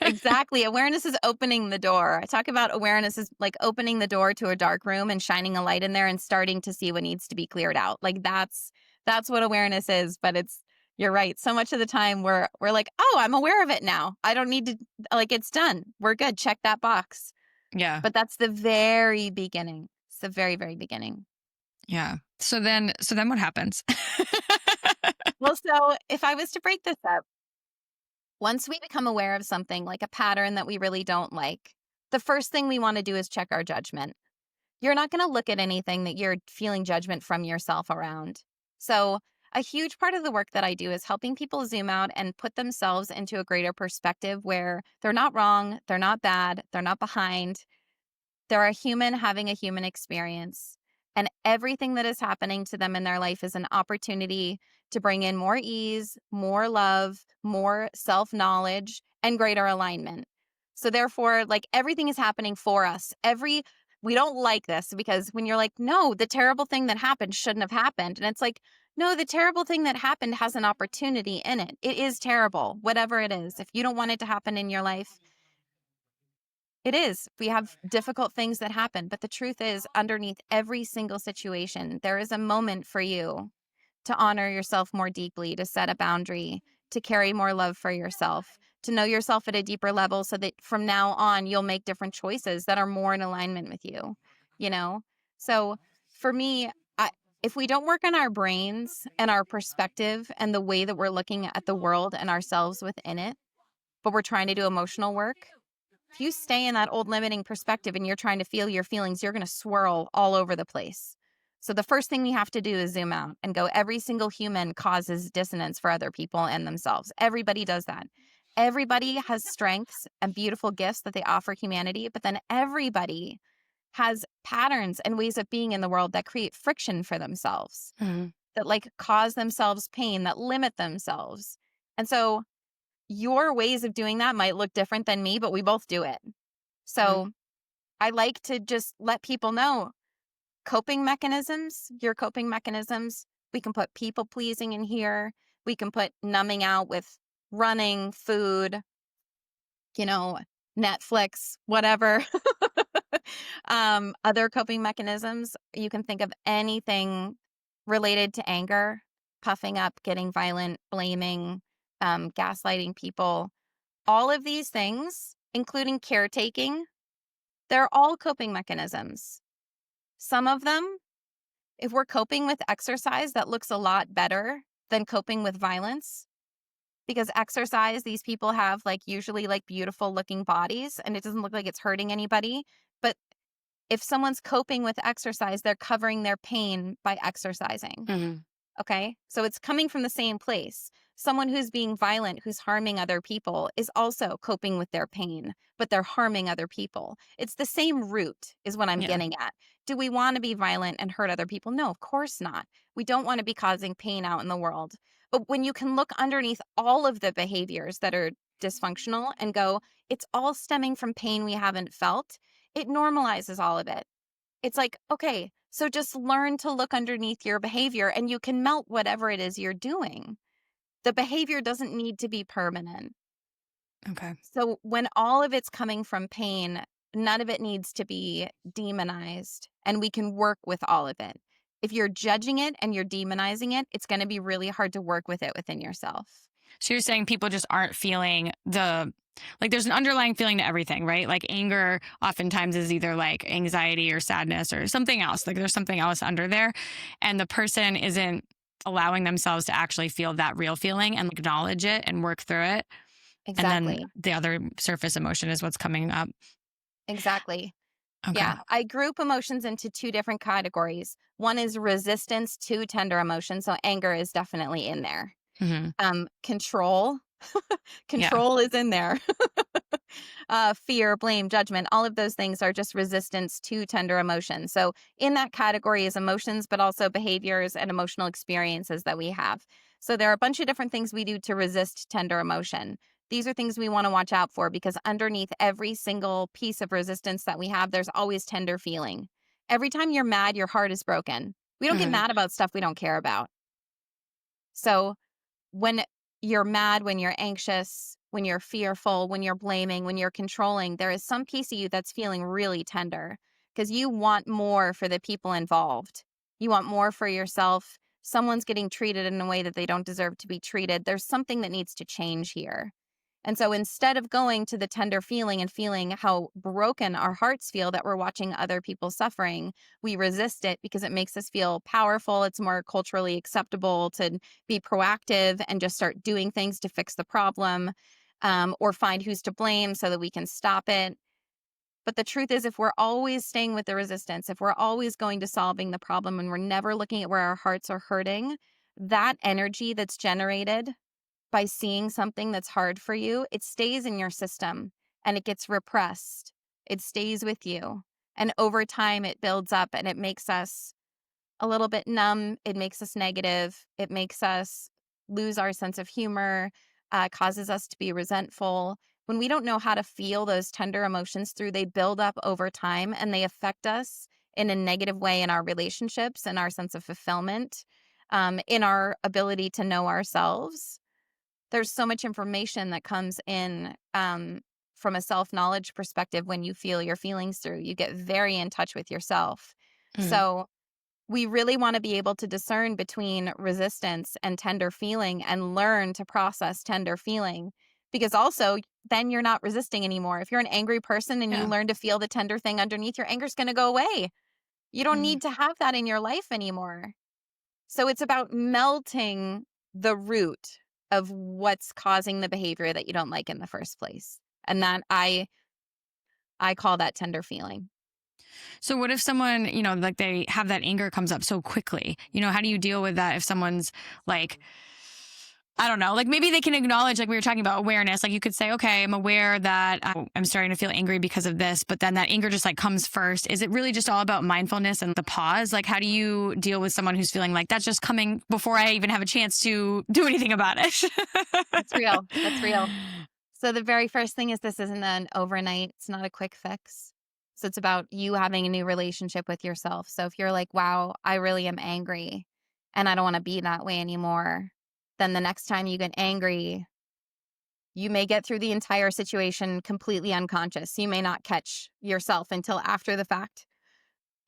Exactly. Awareness is opening the door. I talk about awareness as like opening the door to a dark room and shining a light in there and starting to see what needs to be cleared out. Like that's what awareness is, but you're right. So much of the time we're like, "Oh, I'm aware of it now. I don't need to like it's done. We're good. Check that box." Yeah. But that's the very beginning. It's the very, very beginning. Yeah. So then what happens? Well, so if I was to break this up, once we become aware of something like a pattern that we really don't like, the first thing we want to do is check our judgment. You're not going to look at anything that you're feeling judgment from yourself around. So, a huge part of the work that I do is helping people zoom out and put themselves into a greater perspective where they're not wrong, they're not bad, they're not behind. They're a human having a human experience. And everything that is happening to them in their life is an opportunity to bring in more ease, more love, more self knowledge, and greater alignment. So, therefore, like everything is happening for us. We don't like this because when you're like, no, the terrible thing that happened shouldn't have happened. And it's like, no, the terrible thing that happened has an opportunity in it. It is terrible, whatever it is. If you don't want it to happen in your life, it is. We have difficult things that happen, but the truth is, underneath every single situation, there is a moment for you to honor yourself more deeply, to set a boundary, to carry more love for yourself, to know yourself at a deeper level so that from now on, you'll make different choices that are more in alignment with you, you know? So for me, if we don't work on our brains and our perspective and the way that we're looking at the world and ourselves within it, but we're trying to do emotional work, if you stay in that old limiting perspective and you're trying to feel your feelings, you're going to swirl all over the place. So the first thing we have to do is zoom out and go, every single human causes dissonance for other people and themselves. Everybody does that. Everybody has strengths and beautiful gifts that they offer humanity, but then everybody has patterns and ways of being in the world that create friction for themselves, Mhm. that like cause themselves pain, that limit themselves. And so your ways of doing that might look different than me, but we both do it. So I like to just let people know your coping mechanisms. We can put people pleasing in here. We can put numbing out with running, food, Netflix, whatever. Other coping mechanisms, you can think of anything related to anger, puffing up, getting violent, blaming, gaslighting people. All of these things, including caretaking, they're all coping mechanisms. Some of them, if we're coping with exercise, that looks a lot better than coping with violence. Because exercise, these people have usually beautiful looking bodies and it doesn't look like it's hurting anybody. But if someone's coping with exercise, they're covering their pain by exercising. Mhm. Okay. So it's coming from the same place. Someone who's being violent, who's harming other people, is also coping with their pain, but they're harming other people. It's the same root, is what I'm Yeah. getting at. Do we want to be violent and hurt other people? No, of course not. We don't want to be causing pain out in the world. But when you can look underneath all of the behaviors that are dysfunctional and go, it's all stemming from pain we haven't felt, it normalizes all of it. It's like, okay, so just learn to look underneath your behavior and you can melt whatever it is you're doing. The behavior doesn't need to be permanent. Okay. So when all of it's coming from pain, none of it needs to be demonized and we can work with all of it. If you're judging it and you're demonizing it, it's going to be really hard to work with it within yourself. So you're saying people just aren't feeling there's an underlying feeling to everything, right? Like anger oftentimes is either like anxiety or sadness or something else. Like there's something else under there. And the person isn't allowing themselves to actually feel that real feeling and acknowledge it and work through it. And then Exactly. the other surface emotion is what's coming up. Exactly. Okay. Yeah, I group emotions into two different categories. One is resistance to tender emotions. So anger is definitely in there. Mm-hmm. Control. Yeah. Control is in there. Fear, blame, judgment, all of those things are just resistance to tender emotions. So in that category is emotions, but also behaviors and emotional experiences that we have. So there are a bunch of different things we do to resist tender emotion. These are things we want to watch out for because underneath every single piece of resistance that we have, there's always tender feeling. Every time you're mad, your heart is broken. We don't get Mm-hmm. mad about stuff we don't care about. So when you're mad, when you're anxious, when you're fearful, when you're blaming, when you're controlling, there is some piece of you that's feeling really tender because you want more for the people involved. You want more for yourself. Someone's getting treated in a way that they don't deserve to be treated. There's something that needs to change here. And so instead of going to the tender feeling and feeling how broken our hearts feel that we're watching other people suffering, we resist it because it makes us feel powerful. It's more culturally acceptable to be proactive and just start doing things to fix the problem, or find who's to blame so that we can stop it. But the truth is, if we're always staying with the resistance, if we're always going to solving the problem and we're never looking at where our hearts are hurting, that energy that's generated by seeing something that's hard for you, it stays in your system and it gets repressed. It stays with you. And over time, it builds up and it makes us a little bit numb. It makes us negative. It makes us lose our sense of humor, causes us to be resentful. When we don't know how to feel those tender emotions through, they build up over time and they affect us in a negative way in our relationships and our sense of fulfillment, in our ability to know ourselves. There's so much information that comes in, from a self-knowledge perspective when you feel your feelings through. You get very in touch with yourself. So we really want to be able to discern between resistance and tender feeling and learn to process tender feeling, because also then you're not resisting anymore. If you're an angry person and you Yeah. learn to feel the tender thing underneath, your anger's going to go away. You don't need to have that in your life anymore. So it's about melting the root of what's causing the behavior that you don't like in the first place. And that I call that tender feeling. So what if someone, like they have that anger comes up so quickly? How do you deal with that if someone's like, I don't know, like maybe they can acknowledge, like we were talking about awareness. Like you could say, okay, I'm aware that I'm starting to feel angry because of this, but then that anger just like comes first. Is it really just all about mindfulness and the pause? Like, how do you deal with someone who's feeling like that's just coming before I even have a chance to do anything about it? That's real. That's real. So the very first thing is, this isn't an overnight. It's not a quick fix. So it's about you having a new relationship with yourself. So if you're like, wow, I really am angry and I don't want to be that way anymore, then the next time you get angry, you may get through the entire situation completely unconscious. You may not catch yourself until after the fact.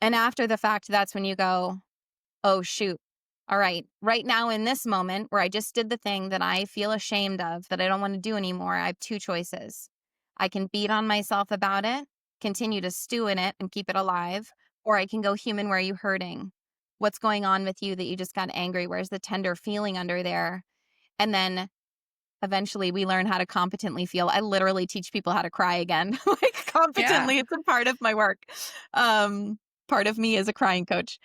And after the fact, that's when you go, oh, shoot. All right, right now in this moment where I just did the thing that I feel ashamed of, that I don't want to do anymore, I have two choices. I can beat on myself about it, continue to stew in it and keep it alive, or I can go, human, where are you hurting? What's going on with you that you just got angry? Where's the tender feeling under there? And then eventually we learn how to competently feel. I literally teach people how to cry again, like competently. Yeah. It's a part of my work. Part of me is a crying coach.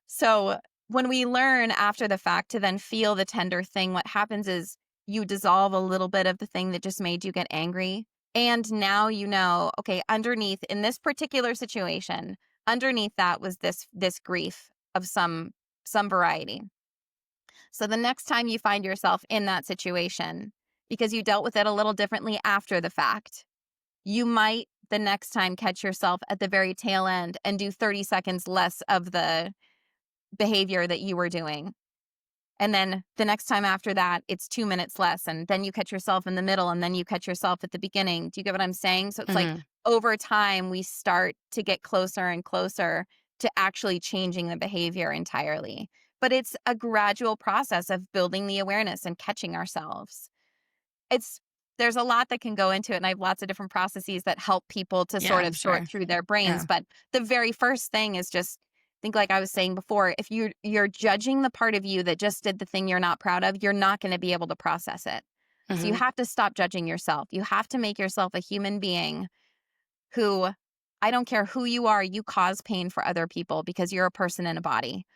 So when we learn after the fact to then feel the tender thing, what happens is you dissolve a little bit of the thing that just made you get angry. And now you know, okay, underneath in this particular situation, underneath that was this grief of some variety. So the next time you find yourself in that situation, because you dealt with it a little differently after the fact, you might the next time catch yourself at the very tail end and do 30 seconds less of the behavior that you were doing. And then the next time after that, it's 2 minutes less. And then you catch yourself in the middle and then you catch yourself at the beginning. Do you get what I'm saying? So it's like over time, we start to get closer and closer to actually changing the behavior entirely. But it's a gradual process of building the awareness and catching ourselves. There's a lot that can go into it, and I have lots of different processes that help people to sort of sort through their brains. But the very first thing is just think, like I was saying before, if you're judging the part of you that just did the thing you're not proud of, you're not going to be able to process it. So you have to stop judging yourself. You have to make yourself a human being who, I don't care who you are, you cause pain for other people because you're a person in a body.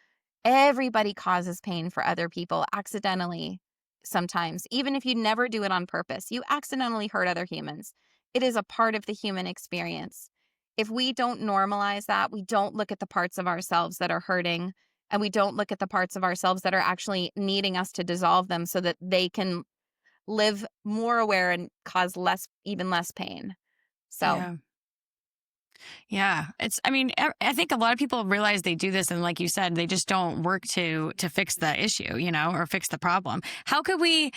Everybody causes pain for other people accidentally sometimes. Even if you never do it on purpose, you accidentally hurt other humans. It is a part of the human experience. If we don't normalize that, we don't look at the parts of ourselves that are hurting, and we don't look at the parts of ourselves that are actually needing us to dissolve them so that they can live more aware and cause even less pain. So yeah, I think a lot of people realize they do this, and like you said, they just don't work to fix the issue, or fix the problem. How could we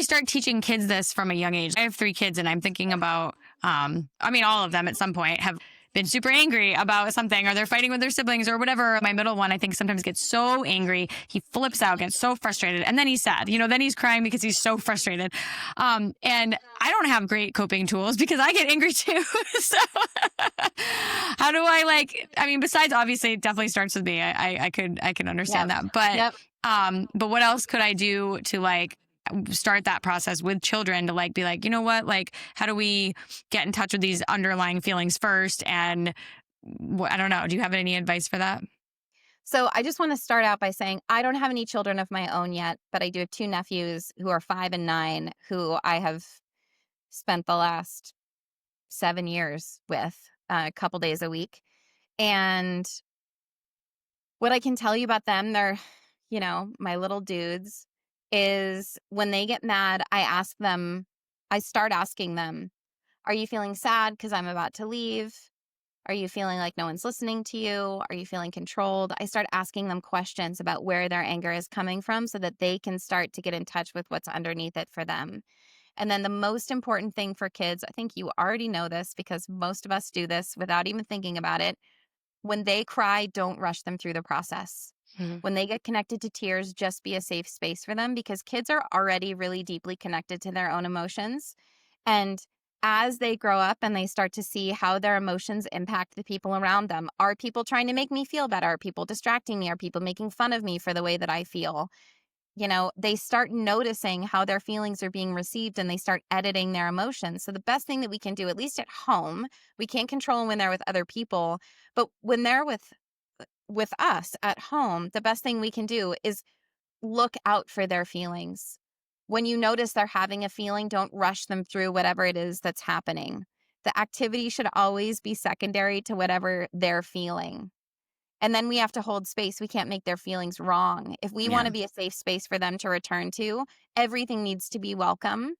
start teaching kids this from a young age? I have 3 kids, and I'm thinking about, all of them at some point have been super angry about something, or they're fighting with their siblings or whatever. My middle one, I think, sometimes gets so angry. He flips out, gets so frustrated. And then he's sad, then he's crying because he's so frustrated. And I don't have great coping tools because I get angry too. So how do I besides obviously it definitely starts with me. I can understand that. But what else could I do to start that process with children to be you know what, how do we get in touch with these underlying feelings first? And I don't know. Do you have any advice for that? So I just want to start out by saying I don't have any children of my own yet, but I do have 2 nephews who are 5 and 9 who I have spent the last 7 years with a couple days a week. And what I can tell you about them, they're, my little dudes, is when they get mad, I start asking them, are you feeling sad because I'm about to leave? Are you feeling like no one's listening to you? Are you feeling controlled? I start asking them questions about where their anger is coming from so that they can start to get in touch with what's underneath it for them. And then the most important thing for kids, I think you already know this because most of us do this without even thinking about it. When they cry, don't rush them through the process. Mm-hmm. When they get connected to tears, just be a safe space for them because kids are already really deeply connected to their own emotions. And as they grow up and they start to see how their emotions impact the people around them, are people trying to make me feel better? Are people distracting me? Are people making fun of me for the way that I feel? They start noticing how their feelings are being received and they start editing their emotions. So the best thing that we can do, at least at home, we can't control them when they're with other people, but when they're with us at home, the best thing we can do is look out for their feelings. When you notice they're having a feeling, don't rush them through whatever it is that's happening. The activity should always be secondary to whatever they're feeling. And then we have to hold space. We can't make their feelings wrong. If we want to be a safe space for them to return to, everything needs to be welcome,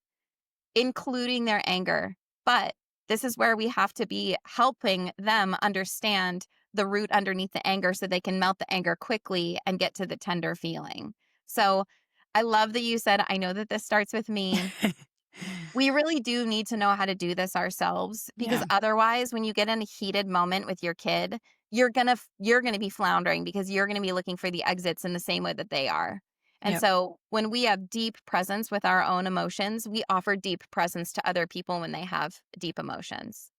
including their anger. But this is where we have to be helping them understand the root underneath the anger so they can melt the anger quickly and get to the tender feeling. So I love that you said, I know that this starts with me. We really do need to know how to do this ourselves because otherwise, when you get in a heated moment with your kid, you're gonna be floundering because you're gonna be looking for the exits in the same way that they are. And so when we have deep presence with our own emotions, we offer deep presence to other people when they have deep emotions.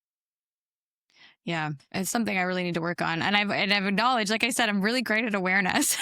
Yeah, it's something I really need to work on. And I've acknowledged, like I said, I'm really great at awareness.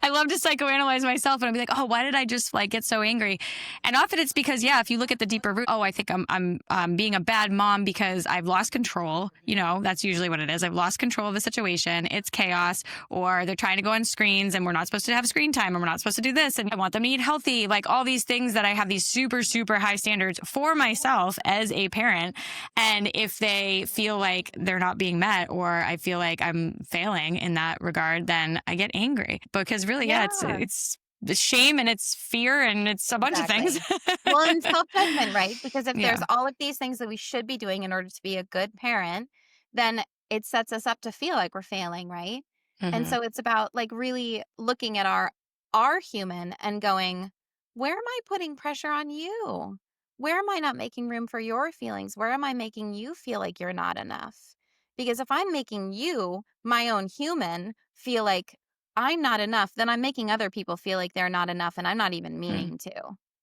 I love to psychoanalyze myself and I'll be like, oh, why did I just get so angry? And often it's because, if you look at the deeper root, I think I'm being a bad mom because I've lost control. That's usually what it is. I've lost control of the situation. It's chaos, or they're trying to go on screens and we're not supposed to have screen time and we're not supposed to do this. And I want them to eat healthy, all these things that I have these super, super high standards for myself as a parent. And if they feel like they're not being met, or I feel like I'm failing in that regard, then I get angry because really, it's the shame and it's fear and it's a bunch of things. Well, and self-judgment, right? Because if there's all of these things that we should be doing in order to be a good parent, then it sets us up to feel like we're failing, right? Mm-hmm. And so it's about really looking at our human and going, where am I putting pressure on you? Where am I not making room for your feelings? Where am I making you feel like you're not enough? Because if I'm making you, my own human, feel like I'm not enough, then I'm making other people feel like they're not enough and I'm not even meaning to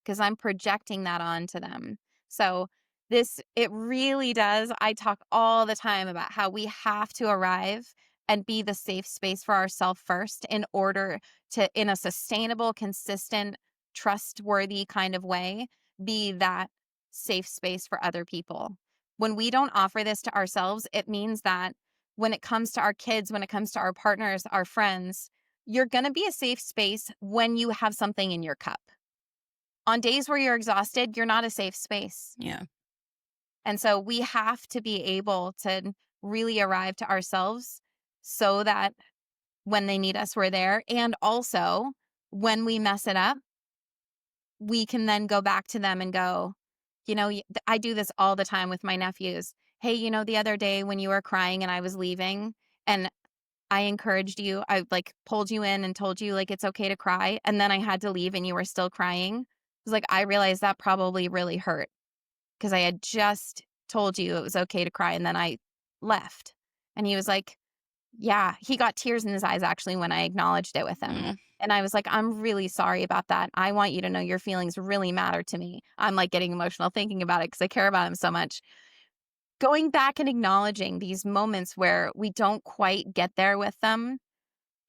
because I'm projecting that onto them. So it really does. I talk all the time about how we have to arrive and be the safe space for ourselves first in order to, in a sustainable, consistent, trustworthy kind of way, be that safe space for other people. When we don't offer this to ourselves, it means that when it comes to our kids, when it comes to our partners, our friends, you're going to be a safe space when you have something in your cup. On days where you're exhausted, you're not a safe space. Yeah. And so we have to be able to really arrive to ourselves so that when they need us, we're there. And also, when we mess it up, we can then go back to them and go, I do this all the time with my nephews. Hey, the other day when you were crying and I was leaving and I encouraged you, I pulled you in and told you it's okay to cry. And then I had to leave and you were still crying. It was I realized that probably really hurt because I had just told you it was okay to cry. And then I left. And he was like, yeah, he got tears in his eyes actually when I acknowledged it with him. Mm, And I was like, I'm really sorry about that. I want you to know your feelings really matter to me. I'm like getting emotional thinking about it because I care about him so much. Going back and acknowledging these moments where we don't quite get there with them,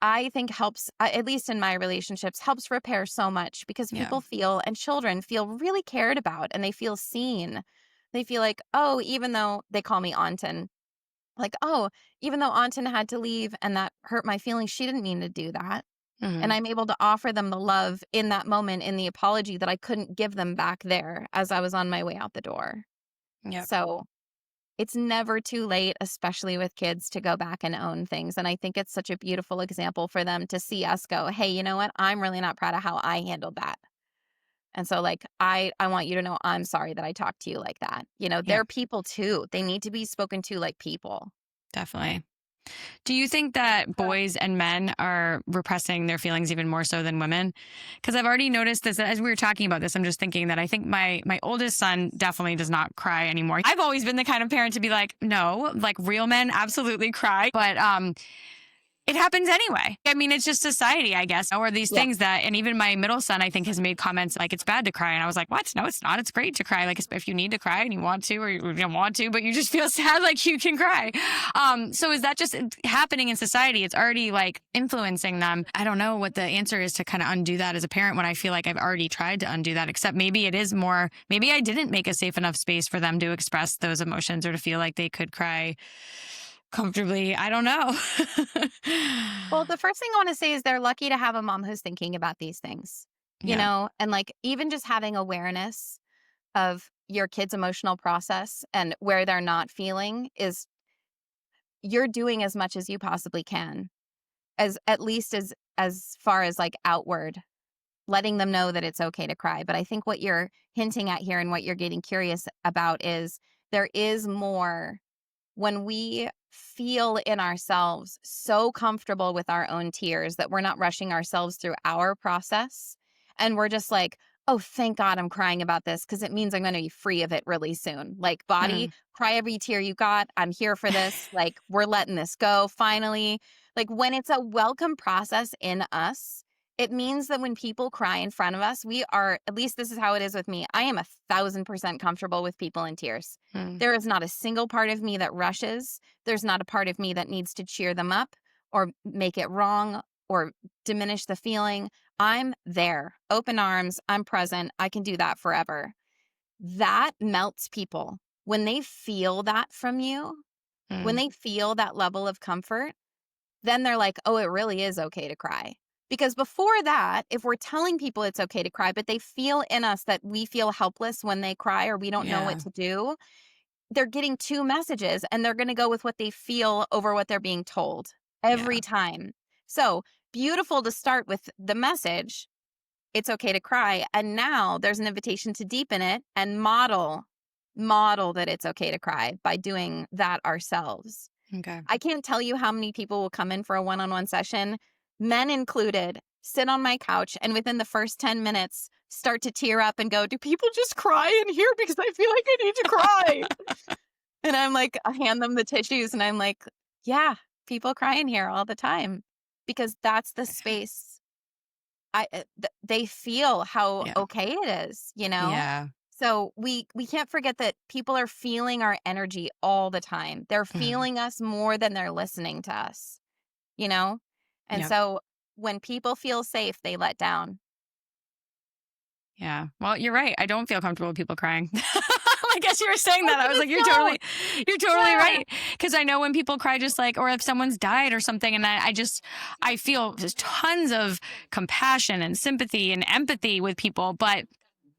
I think helps, at least in my relationships, helps repair so much because yeah. people feel, and children feel really cared about and they feel seen. They feel like, oh, even though they call me Auntin, like, oh, even though Auntin had to leave and that hurt my feelings, she didn't mean to do that. And Hmm. I'm able to offer them the love in that moment, in the apology that I couldn't give them back there as I was on my way out the door. Yep. So it's never too late, especially with kids, to go back and own things. And I think it's such a beautiful example for them to see us go, hey, you know what? I'm really not proud of how I handled that. And so, like, I want you to know I'm sorry that I talked to you like that. Yep. They're people too. They need to be spoken to like people. Definitely. Do you think that boys and men are repressing their feelings even more so than women? Because I've already noticed this as we were talking about this. I'm just thinking that I think my oldest son definitely does not cry anymore. I've always been the kind of parent to be like, no, like real men absolutely cry, but it happens anyway. I mean, it's just society, I guess, or these Yeah. things that, and even my middle son, I think, has made comments like it's bad to cry. And I was like, what? No, it's not. It's great to cry. Like, if you need to cry and you want to, or you don't want to, but you just feel sad, like you can cry. So is that just happening in society? It's already like influencing them. I don't know what the answer is to kind of undo that as a parent when I feel like I've already tried to undo that, except maybe it is more, maybe I didn't make a safe enough space for them to express those emotions or to feel like they could cry comfortably. I don't know. Well, the first thing I want to say is they're lucky to have a mom who's thinking about these things, Yeah. and like even just having awareness of your kid's emotional process and where they're not feeling is you're doing as much as you possibly can, as at least as far as like outward, letting them know that it's okay to cry. But I think what you're hinting at here and what you're getting curious about is there is more when we feel in ourselves so comfortable with our own tears that we're not rushing ourselves through our process. And we're just like, oh, thank God I'm crying about this because it means I'm going to be free of it really soon. Like, body, Mm. cry every tear you got. I'm here for this. Like, we're letting this go finally. Like, when it's a welcome process in us, it means that when people cry in front of us, we are, at least this is how it is with me, I am 1,000% comfortable with people in tears. Mm. There is not a single part of me that rushes. There's not a part of me that needs to cheer them up or make it wrong or diminish the feeling. I'm there, open arms. I'm present. I can do that forever. That melts people. When they feel that from you, when Mm. they feel that level of comfort, then they're like, oh, it really is okay to cry. Because before that, if we're telling people it's okay to cry, but they feel in us that we feel helpless when they cry or we don't know what Yeah. to do, they're getting two messages and they're going to go with what they feel over what they're being told every Yeah. time. So beautiful to start with the message, it's okay to cry. And now there's an invitation to deepen it and model that it's okay to cry by doing that ourselves. Okay. I can't tell you how many people will come in for a one-on-one session, men included, sit on my couch and within the first 10 minutes start to tear up and go, do people just cry in here because I feel like I need to cry? And I'm like, I hand them the tissues and I'm like, yeah, people cry in here all the time because that's the space they feel how Yeah. okay it is. Yeah. So we can't forget that people are feeling our energy all the time. They're Mhm. feeling us more than they're listening to us, you know? And Yep. so when people feel safe, they let down. Yeah. Well, you're right. I don't feel comfortable with people crying. I guess you were saying Most that. I of was us like, don't. you're totally Yeah. right. Because I know when people cry, just like, or if someone's died or something, and I feel just tons of compassion and sympathy and empathy with people, but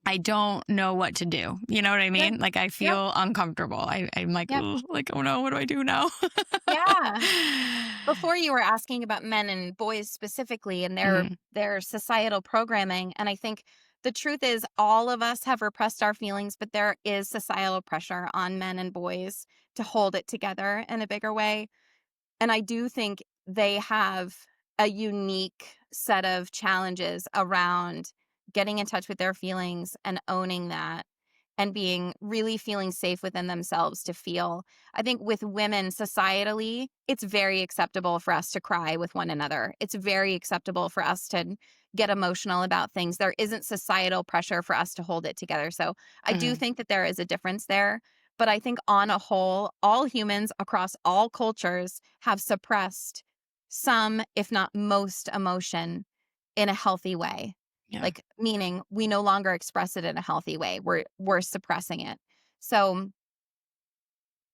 I don't know what to do. You know what I Yep. mean? Like I Yep. feel uncomfortable. I'm like, Yep. "Ugh," like, oh no, what do I do now? Yeah. Before you were asking about men and boys specifically and Mhm. their societal programming, and I think the truth is all of us have repressed our feelings, but there is societal pressure on men and boys to hold it together in a bigger way. And I do think they have a unique set of challenges around getting in touch with their feelings and owning that. and being really feeling safe within themselves to feel. I think with women societally, it's very acceptable for us to cry with one another. It's very acceptable for us to get emotional about things. There isn't societal pressure for us to hold it together. So I do Mhm. think that there is a difference there. But I think on a whole, all humans across all cultures have suppressed some, if not most, emotion in a healthy way. Yeah. Like, meaning we no longer express it in a healthy way. We're suppressing it. So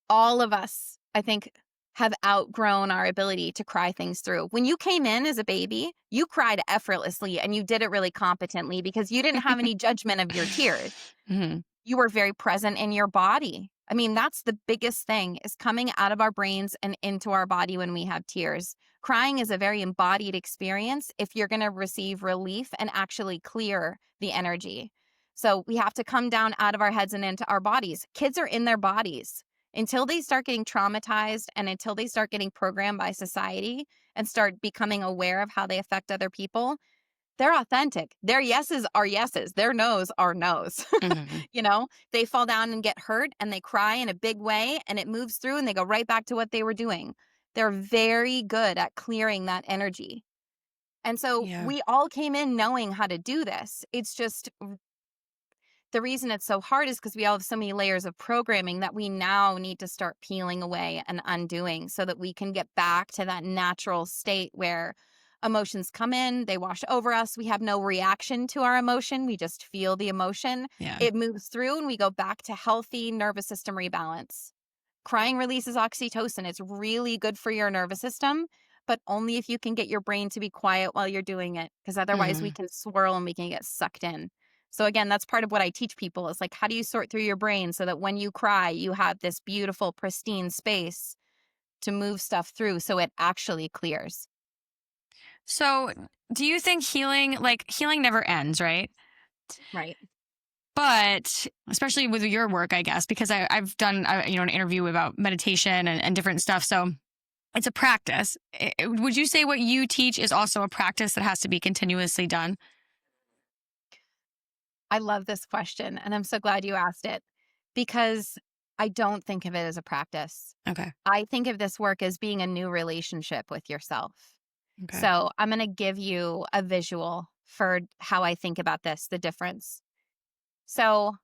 all of us, I think, have outgrown our ability to cry things through. When you came in as a baby, you cried effortlessly and you did it really competently because you didn't have any judgment of your tears. Mhm. You were very present in your body. I mean, that's the biggest thing, is coming out of our brains and into our body when we have tears. Crying is a very embodied experience if you're going to receive relief and actually clear the energy. So we have to come down out of our heads and into our bodies. Kids are in their bodies until they start getting traumatized and until they start getting programmed by society and start becoming aware of how they affect other people. They're authentic. Their yeses are yeses. Their no's are no's. Mhm. They fall down and get hurt and they cry in a big way and it moves through and they go right back to what they were doing. They're very good at clearing that energy. And so Yeah. we all came in knowing how to do this. It's just the reason it's so hard is because we all have so many layers of programming that we now need to start peeling away and undoing so that we can get back to that natural state where emotions come in, they wash over us. We have no reaction to our emotion. We just feel the emotion. Yeah. It moves through and we go back to healthy nervous system rebalance. Crying releases oxytocin. It's really good for your nervous system, but only if you can get your brain to be quiet while you're doing it, because otherwise we Mhm. can swirl and we can get sucked in. So again, that's part of what I teach people is like, how do you sort through your brain so that when you cry, you have this beautiful, pristine space to move stuff through so it actually clears. So, do you think healing never ends, right? Right. But especially with your work, I guess, because I've done an interview about meditation and different stuff. So it's a practice. Would you say what you teach is also a practice that has to be continuously done? I love this question, and I'm so glad you asked it because I don't think of it as a practice. Okay. I think of this work as being a new relationship with yourself. Okay. So I'm going to give you a visual for how I think about this, the difference. So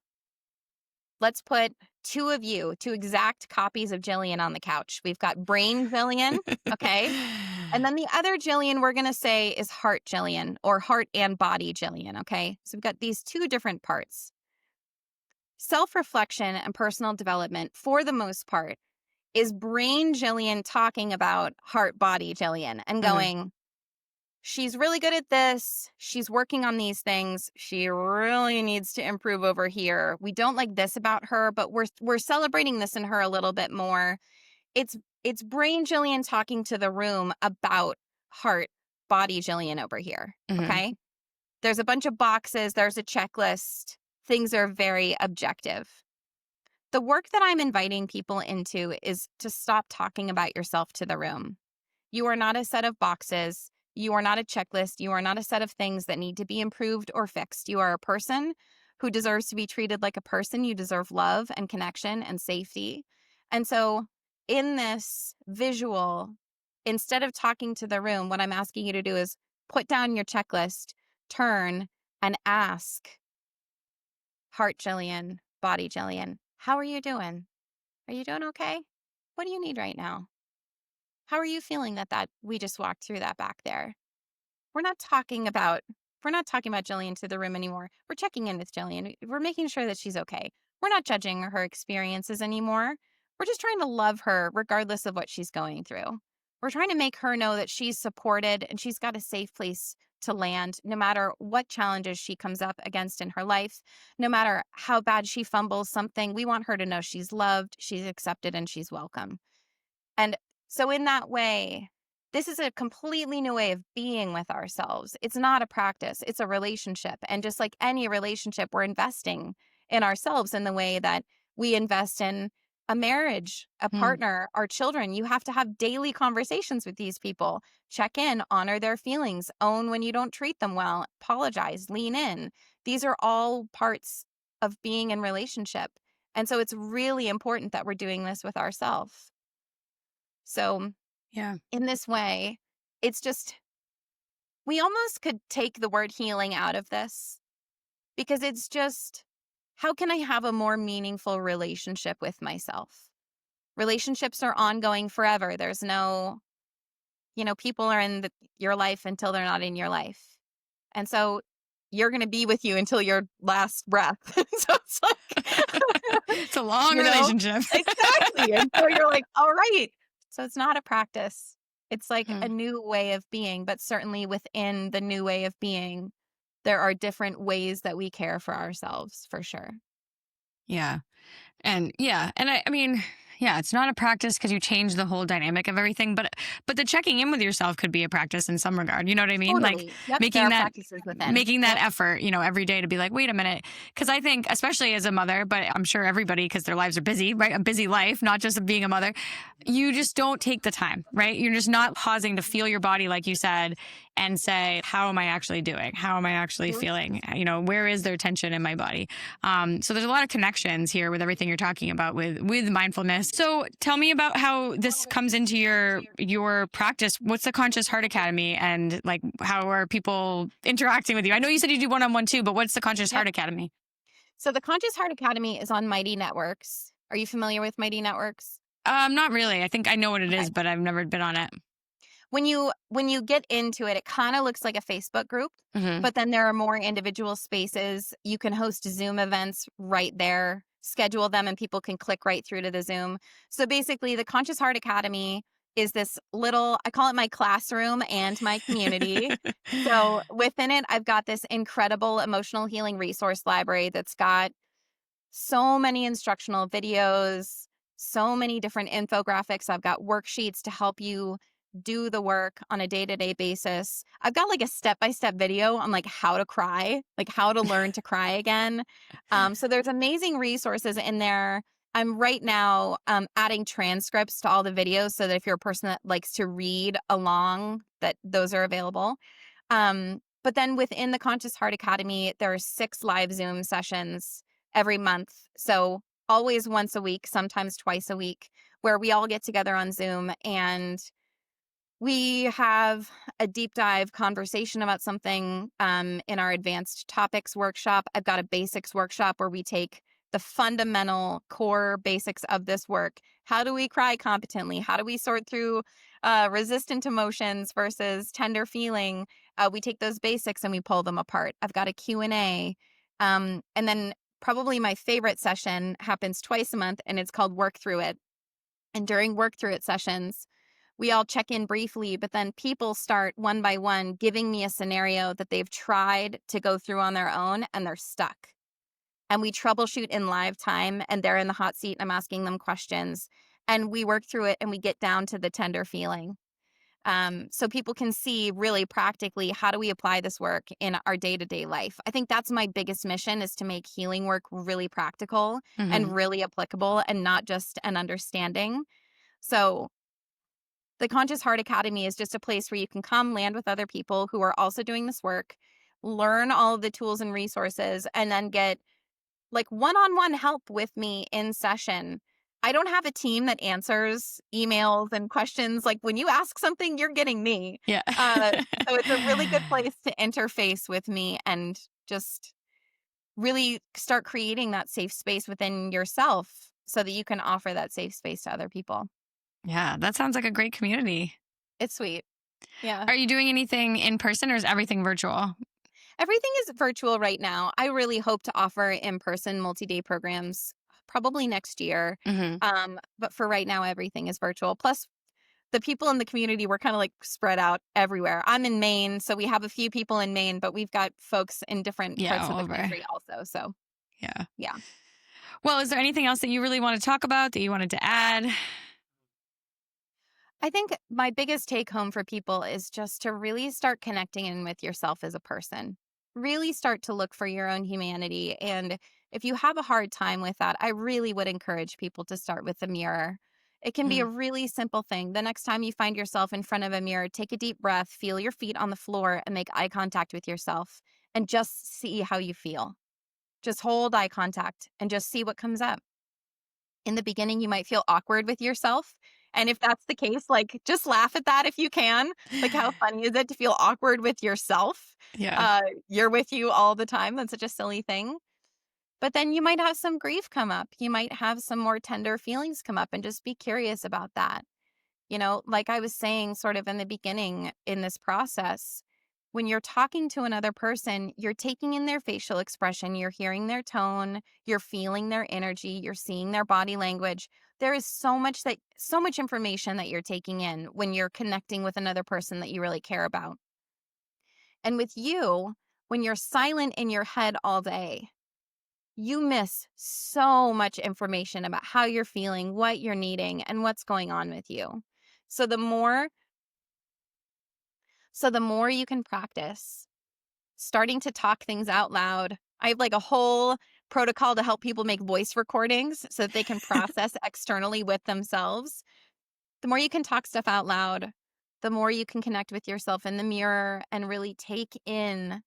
let's put two exact copies of Jillian on the couch. We've got brain Jillian, okay? And then the other Jillian we're going to say is heart Jillian, or heart and body Jillian, okay? So we've got these two different parts. Self-reflection and personal development, for the most part, is brain Jillian talking about heart body Jillian and Mhm. going, she's really good at this. She's working on these things. She really needs to improve over here. We don't like this about her, but we're celebrating this in her a little bit more. It's brain Jillian talking to the room about heart body Jillian over here. Mhm. Okay? There's a bunch of boxes, there's a checklist. Things are very objective. The work that I'm inviting people into is to stop talking about yourself to the room. You are not a set of boxes. You are not a checklist. You are not a set of things that need to be improved or fixed. You are a person who deserves to be treated like a person. You deserve love and connection and safety. And so, in this visual, instead of talking to the room, what I'm asking you to do is put down your checklist, turn, and ask heart Jillian, body Jillian, how are you doing? Are you doing okay? What do you need right now? How are you feeling that we just walked through that back there? We're not talking about we're not talking about Jillian to the room anymore. We're checking in with Jillian. We're making sure that she's okay. We're not judging her experiences anymore. We're just trying to love her regardless of what she's going through. We're trying to make her know that she's supported and she's got a safe place to land no matter what challenges she comes up against in her life, no matter how bad she fumbles something. We want her to know she's loved, she's accepted, and she's welcome. And so, in that way, this is a completely new way of being with ourselves. It's not a practice, it's a relationship. And just like any relationship, we're investing in ourselves in the way that we invest in a marriage, a Mm. partner, our children. You have to have daily conversations with these people. Check in, honor their feelings, own when you don't treat them well, apologize, lean in. These are all parts of being in relationship. And so it's really important that we're doing this with ourselves. So Yeah. in this way, it's just, we almost could take the word healing out of this because it's just, how can I have a more meaningful relationship with myself? Relationships are ongoing forever. There's no, people are in your life until they're not in your life. And so you're going to be with you until your last breath. So it's like, It's a long you know, relationship. exactly. And so you're like, all right. So it's not a practice. It's like a Hmm. new way of being, but certainly within the new way of being, there are different ways that we care for ourselves for sure. Yeah. And I mean, yeah, it's not a practice because you change the whole dynamic of everything, but the checking in with yourself could be a practice in some regard. You know what I mean? Like Totally. Yep. There making are that practices within. making that Yep. effort, every day to be like, wait a minute. Because I think, especially as a mother, but I'm sure everybody, because their lives are busy, right? A busy life, not just being a mother. You just don't take the time, right? You're just not pausing to feel your body, like you said, and say, how am I actually doing? How am I actually Mhm. feeling? Where is there tension in my body? So there's a lot of connections here with everything you're talking about with mindfulness. So tell me about how this comes into your practice. What's the Conscious Heart Academy, and like how are people interacting with you? I know you said you do one-on-one too, but what's the Conscious Yep. Heart Academy? So the Conscious Heart Academy is on Mighty Networks. Are you familiar with Mighty Networks? Not really. I think I know what it Okay. is, but I've never been on it. When you get into it, it kind of looks like a Facebook group, Hmm. but then there are more individual spaces. You can host Zoom events right there, schedule them, and people can click right through to the Zoom. So basically, the Conscious Heart Academy is this little, I call it my classroom and my community. So within it, I've got this incredible emotional healing resource library that's got so many instructional videos, so many different infographics. I've got worksheets to help you do the work on a day-to-day basis. I've got like a step-by-step video on like how to cry, like how to learn to cry again. So there's amazing resources in there. I'm right now adding transcripts to all the videos so that if you're a person that likes to read along, that those are available. But then within the Conscious Heart Academy, there are 6 live Zoom sessions every month. So always once a week, sometimes twice a week, where we all get together on Zoom and we have a deep dive conversation about something in our advanced topics workshop. I've got a basics workshop where we take the fundamental core basics of this work. How do we cry competently? How do we sort through resistant emotions versus tender feeling? We take those basics and we pull them apart. I've got a Q&A. And then probably my favorite session happens twice a month, and it's called Work Through It. And during Work Through It sessions, we all check in briefly, but then people start one by one giving me a scenario that they've tried to go through on their own and they're stuck. And we troubleshoot in live time, and they're in the hot seat and I'm asking them questions, and we work through it and we get down to the tender feeling. So people can see really practically, how do we apply this work in our day-to-day life? I think that's my biggest mission, is to make healing work really practical Hmm. and really applicable and not just an understanding. So the Conscious Heart Academy is just a place where you can come land with other people who are also doing this work, learn all of the tools and resources, and then get like one-on-one help with me in session. I don't have a team that answers emails and questions. Like when you ask something, you're getting me. Yeah. So it's a really good place to interface with me and just really start creating that safe space within yourself so that you can offer that safe space to other people. Yeah, that sounds like a great community. It's sweet. Yeah. Are you doing anything in person, or is everything virtual? Everything is virtual right now. I really hope to offer in-person multi-day programs probably next year. Hmm. But for right now, everything is virtual. Plus, the people in the community, we're kind of like spread out everywhere. I'm in Maine, so we have a few people in Maine, but we've got folks in different Yeah, parts of all the over. country also. So Yeah. yeah. Well, is there anything else that you really want to talk about, that you wanted to add? I think my biggest take home for people is just to really start connecting in with yourself as a person. Really start to look for your own humanity. And if you have a hard time with that, I really would encourage people to start with the mirror. It can be a Mm. really simple thing. The next time you find yourself in front of a mirror, take a deep breath, feel your feet on the floor, and make eye contact with yourself and just see how you feel. Just hold eye contact and just see what comes up. In the beginning, you might feel awkward with yourself. And if that's the case, like, just laugh at that if you can. Like, how funny is it to feel awkward with yourself? Yeah. You're with you all the time. That's such a silly thing. But then you might have some grief come up. You might have some more tender feelings come up, and just be curious about that. Like I was saying sort of in the beginning in this process, when you're talking to another person, you're taking in their facial expression, you're hearing their tone, you're feeling their energy, you're seeing their body language. There is so much information that you're taking in when you're connecting with another person that you really care about. And with you, when you're silent in your head all day, you miss so much information about how you're feeling, what you're needing, and what's going on with you. So the more you can practice starting to talk things out loud. I have like a whole protocol to help people make voice recordings so that they can process externally with themselves. The more you can talk stuff out loud, the more you can connect with yourself in the mirror and really take in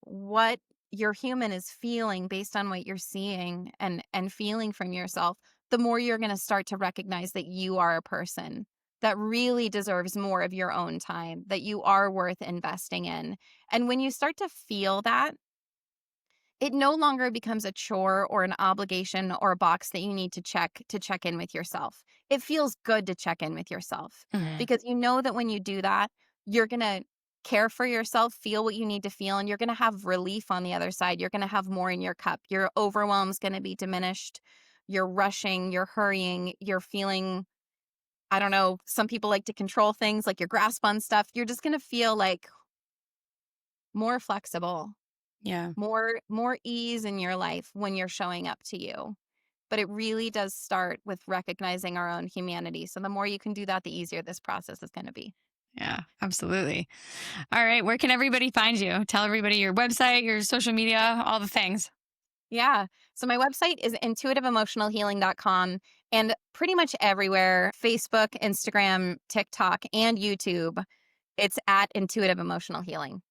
what your human is feeling based on what you're seeing and feeling from yourself, the more you're going to start to recognize that you are a person that really deserves more of your own time, that you are worth investing in. And when you start to feel that, it no longer becomes a chore or an obligation or a box that you need to check in with yourself. It feels good to check in with yourself because you know that when you do that, you're going to care for yourself, feel what you need to feel, and you're going to have relief on the other side. You're going to have more in your cup. Your overwhelm is going to be diminished. You're rushing, you're hurrying, you're feeling, I don't know, some people like to control things, like your grasp on stuff. You're just going to feel like more flexible, Yeah. more ease in your life when you're showing up to you. But it really does start with recognizing our own humanity. So the more you can do that, the easier this process is going to be. Yeah, absolutely. All right. Where can everybody find you? Tell everybody your website, your social media, all the things. Yeah. So my website is intuitiveemotionalhealing.com, and pretty much everywhere, Facebook, Instagram, TikTok, and YouTube, it's at Intuitive Emotional Healing.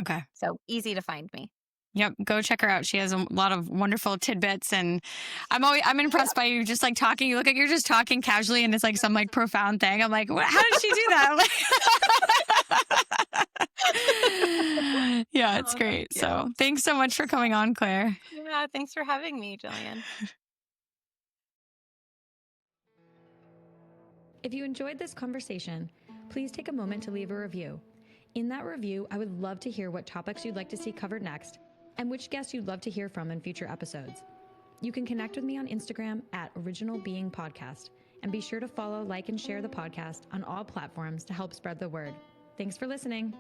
Okay. So easy to find me. Yep. Go check her out. She has a lot of wonderful tidbits, and I'm impressed by you just like talking. You look like you're just talking casually and it's like some like profound thing. I'm like, how did she do that? Yeah, it's great. So thanks so much for coming on, Claire. Yeah, thanks for having me, Jillian. If you enjoyed this conversation, please take a moment to leave a review. In that review, I would love to hear what topics you'd like to see covered next and which guests you'd love to hear from in future episodes. You can connect with me on Instagram at Original Being Podcast, and be sure to follow, like, and share the podcast on all platforms to help spread the word. Thanks for listening.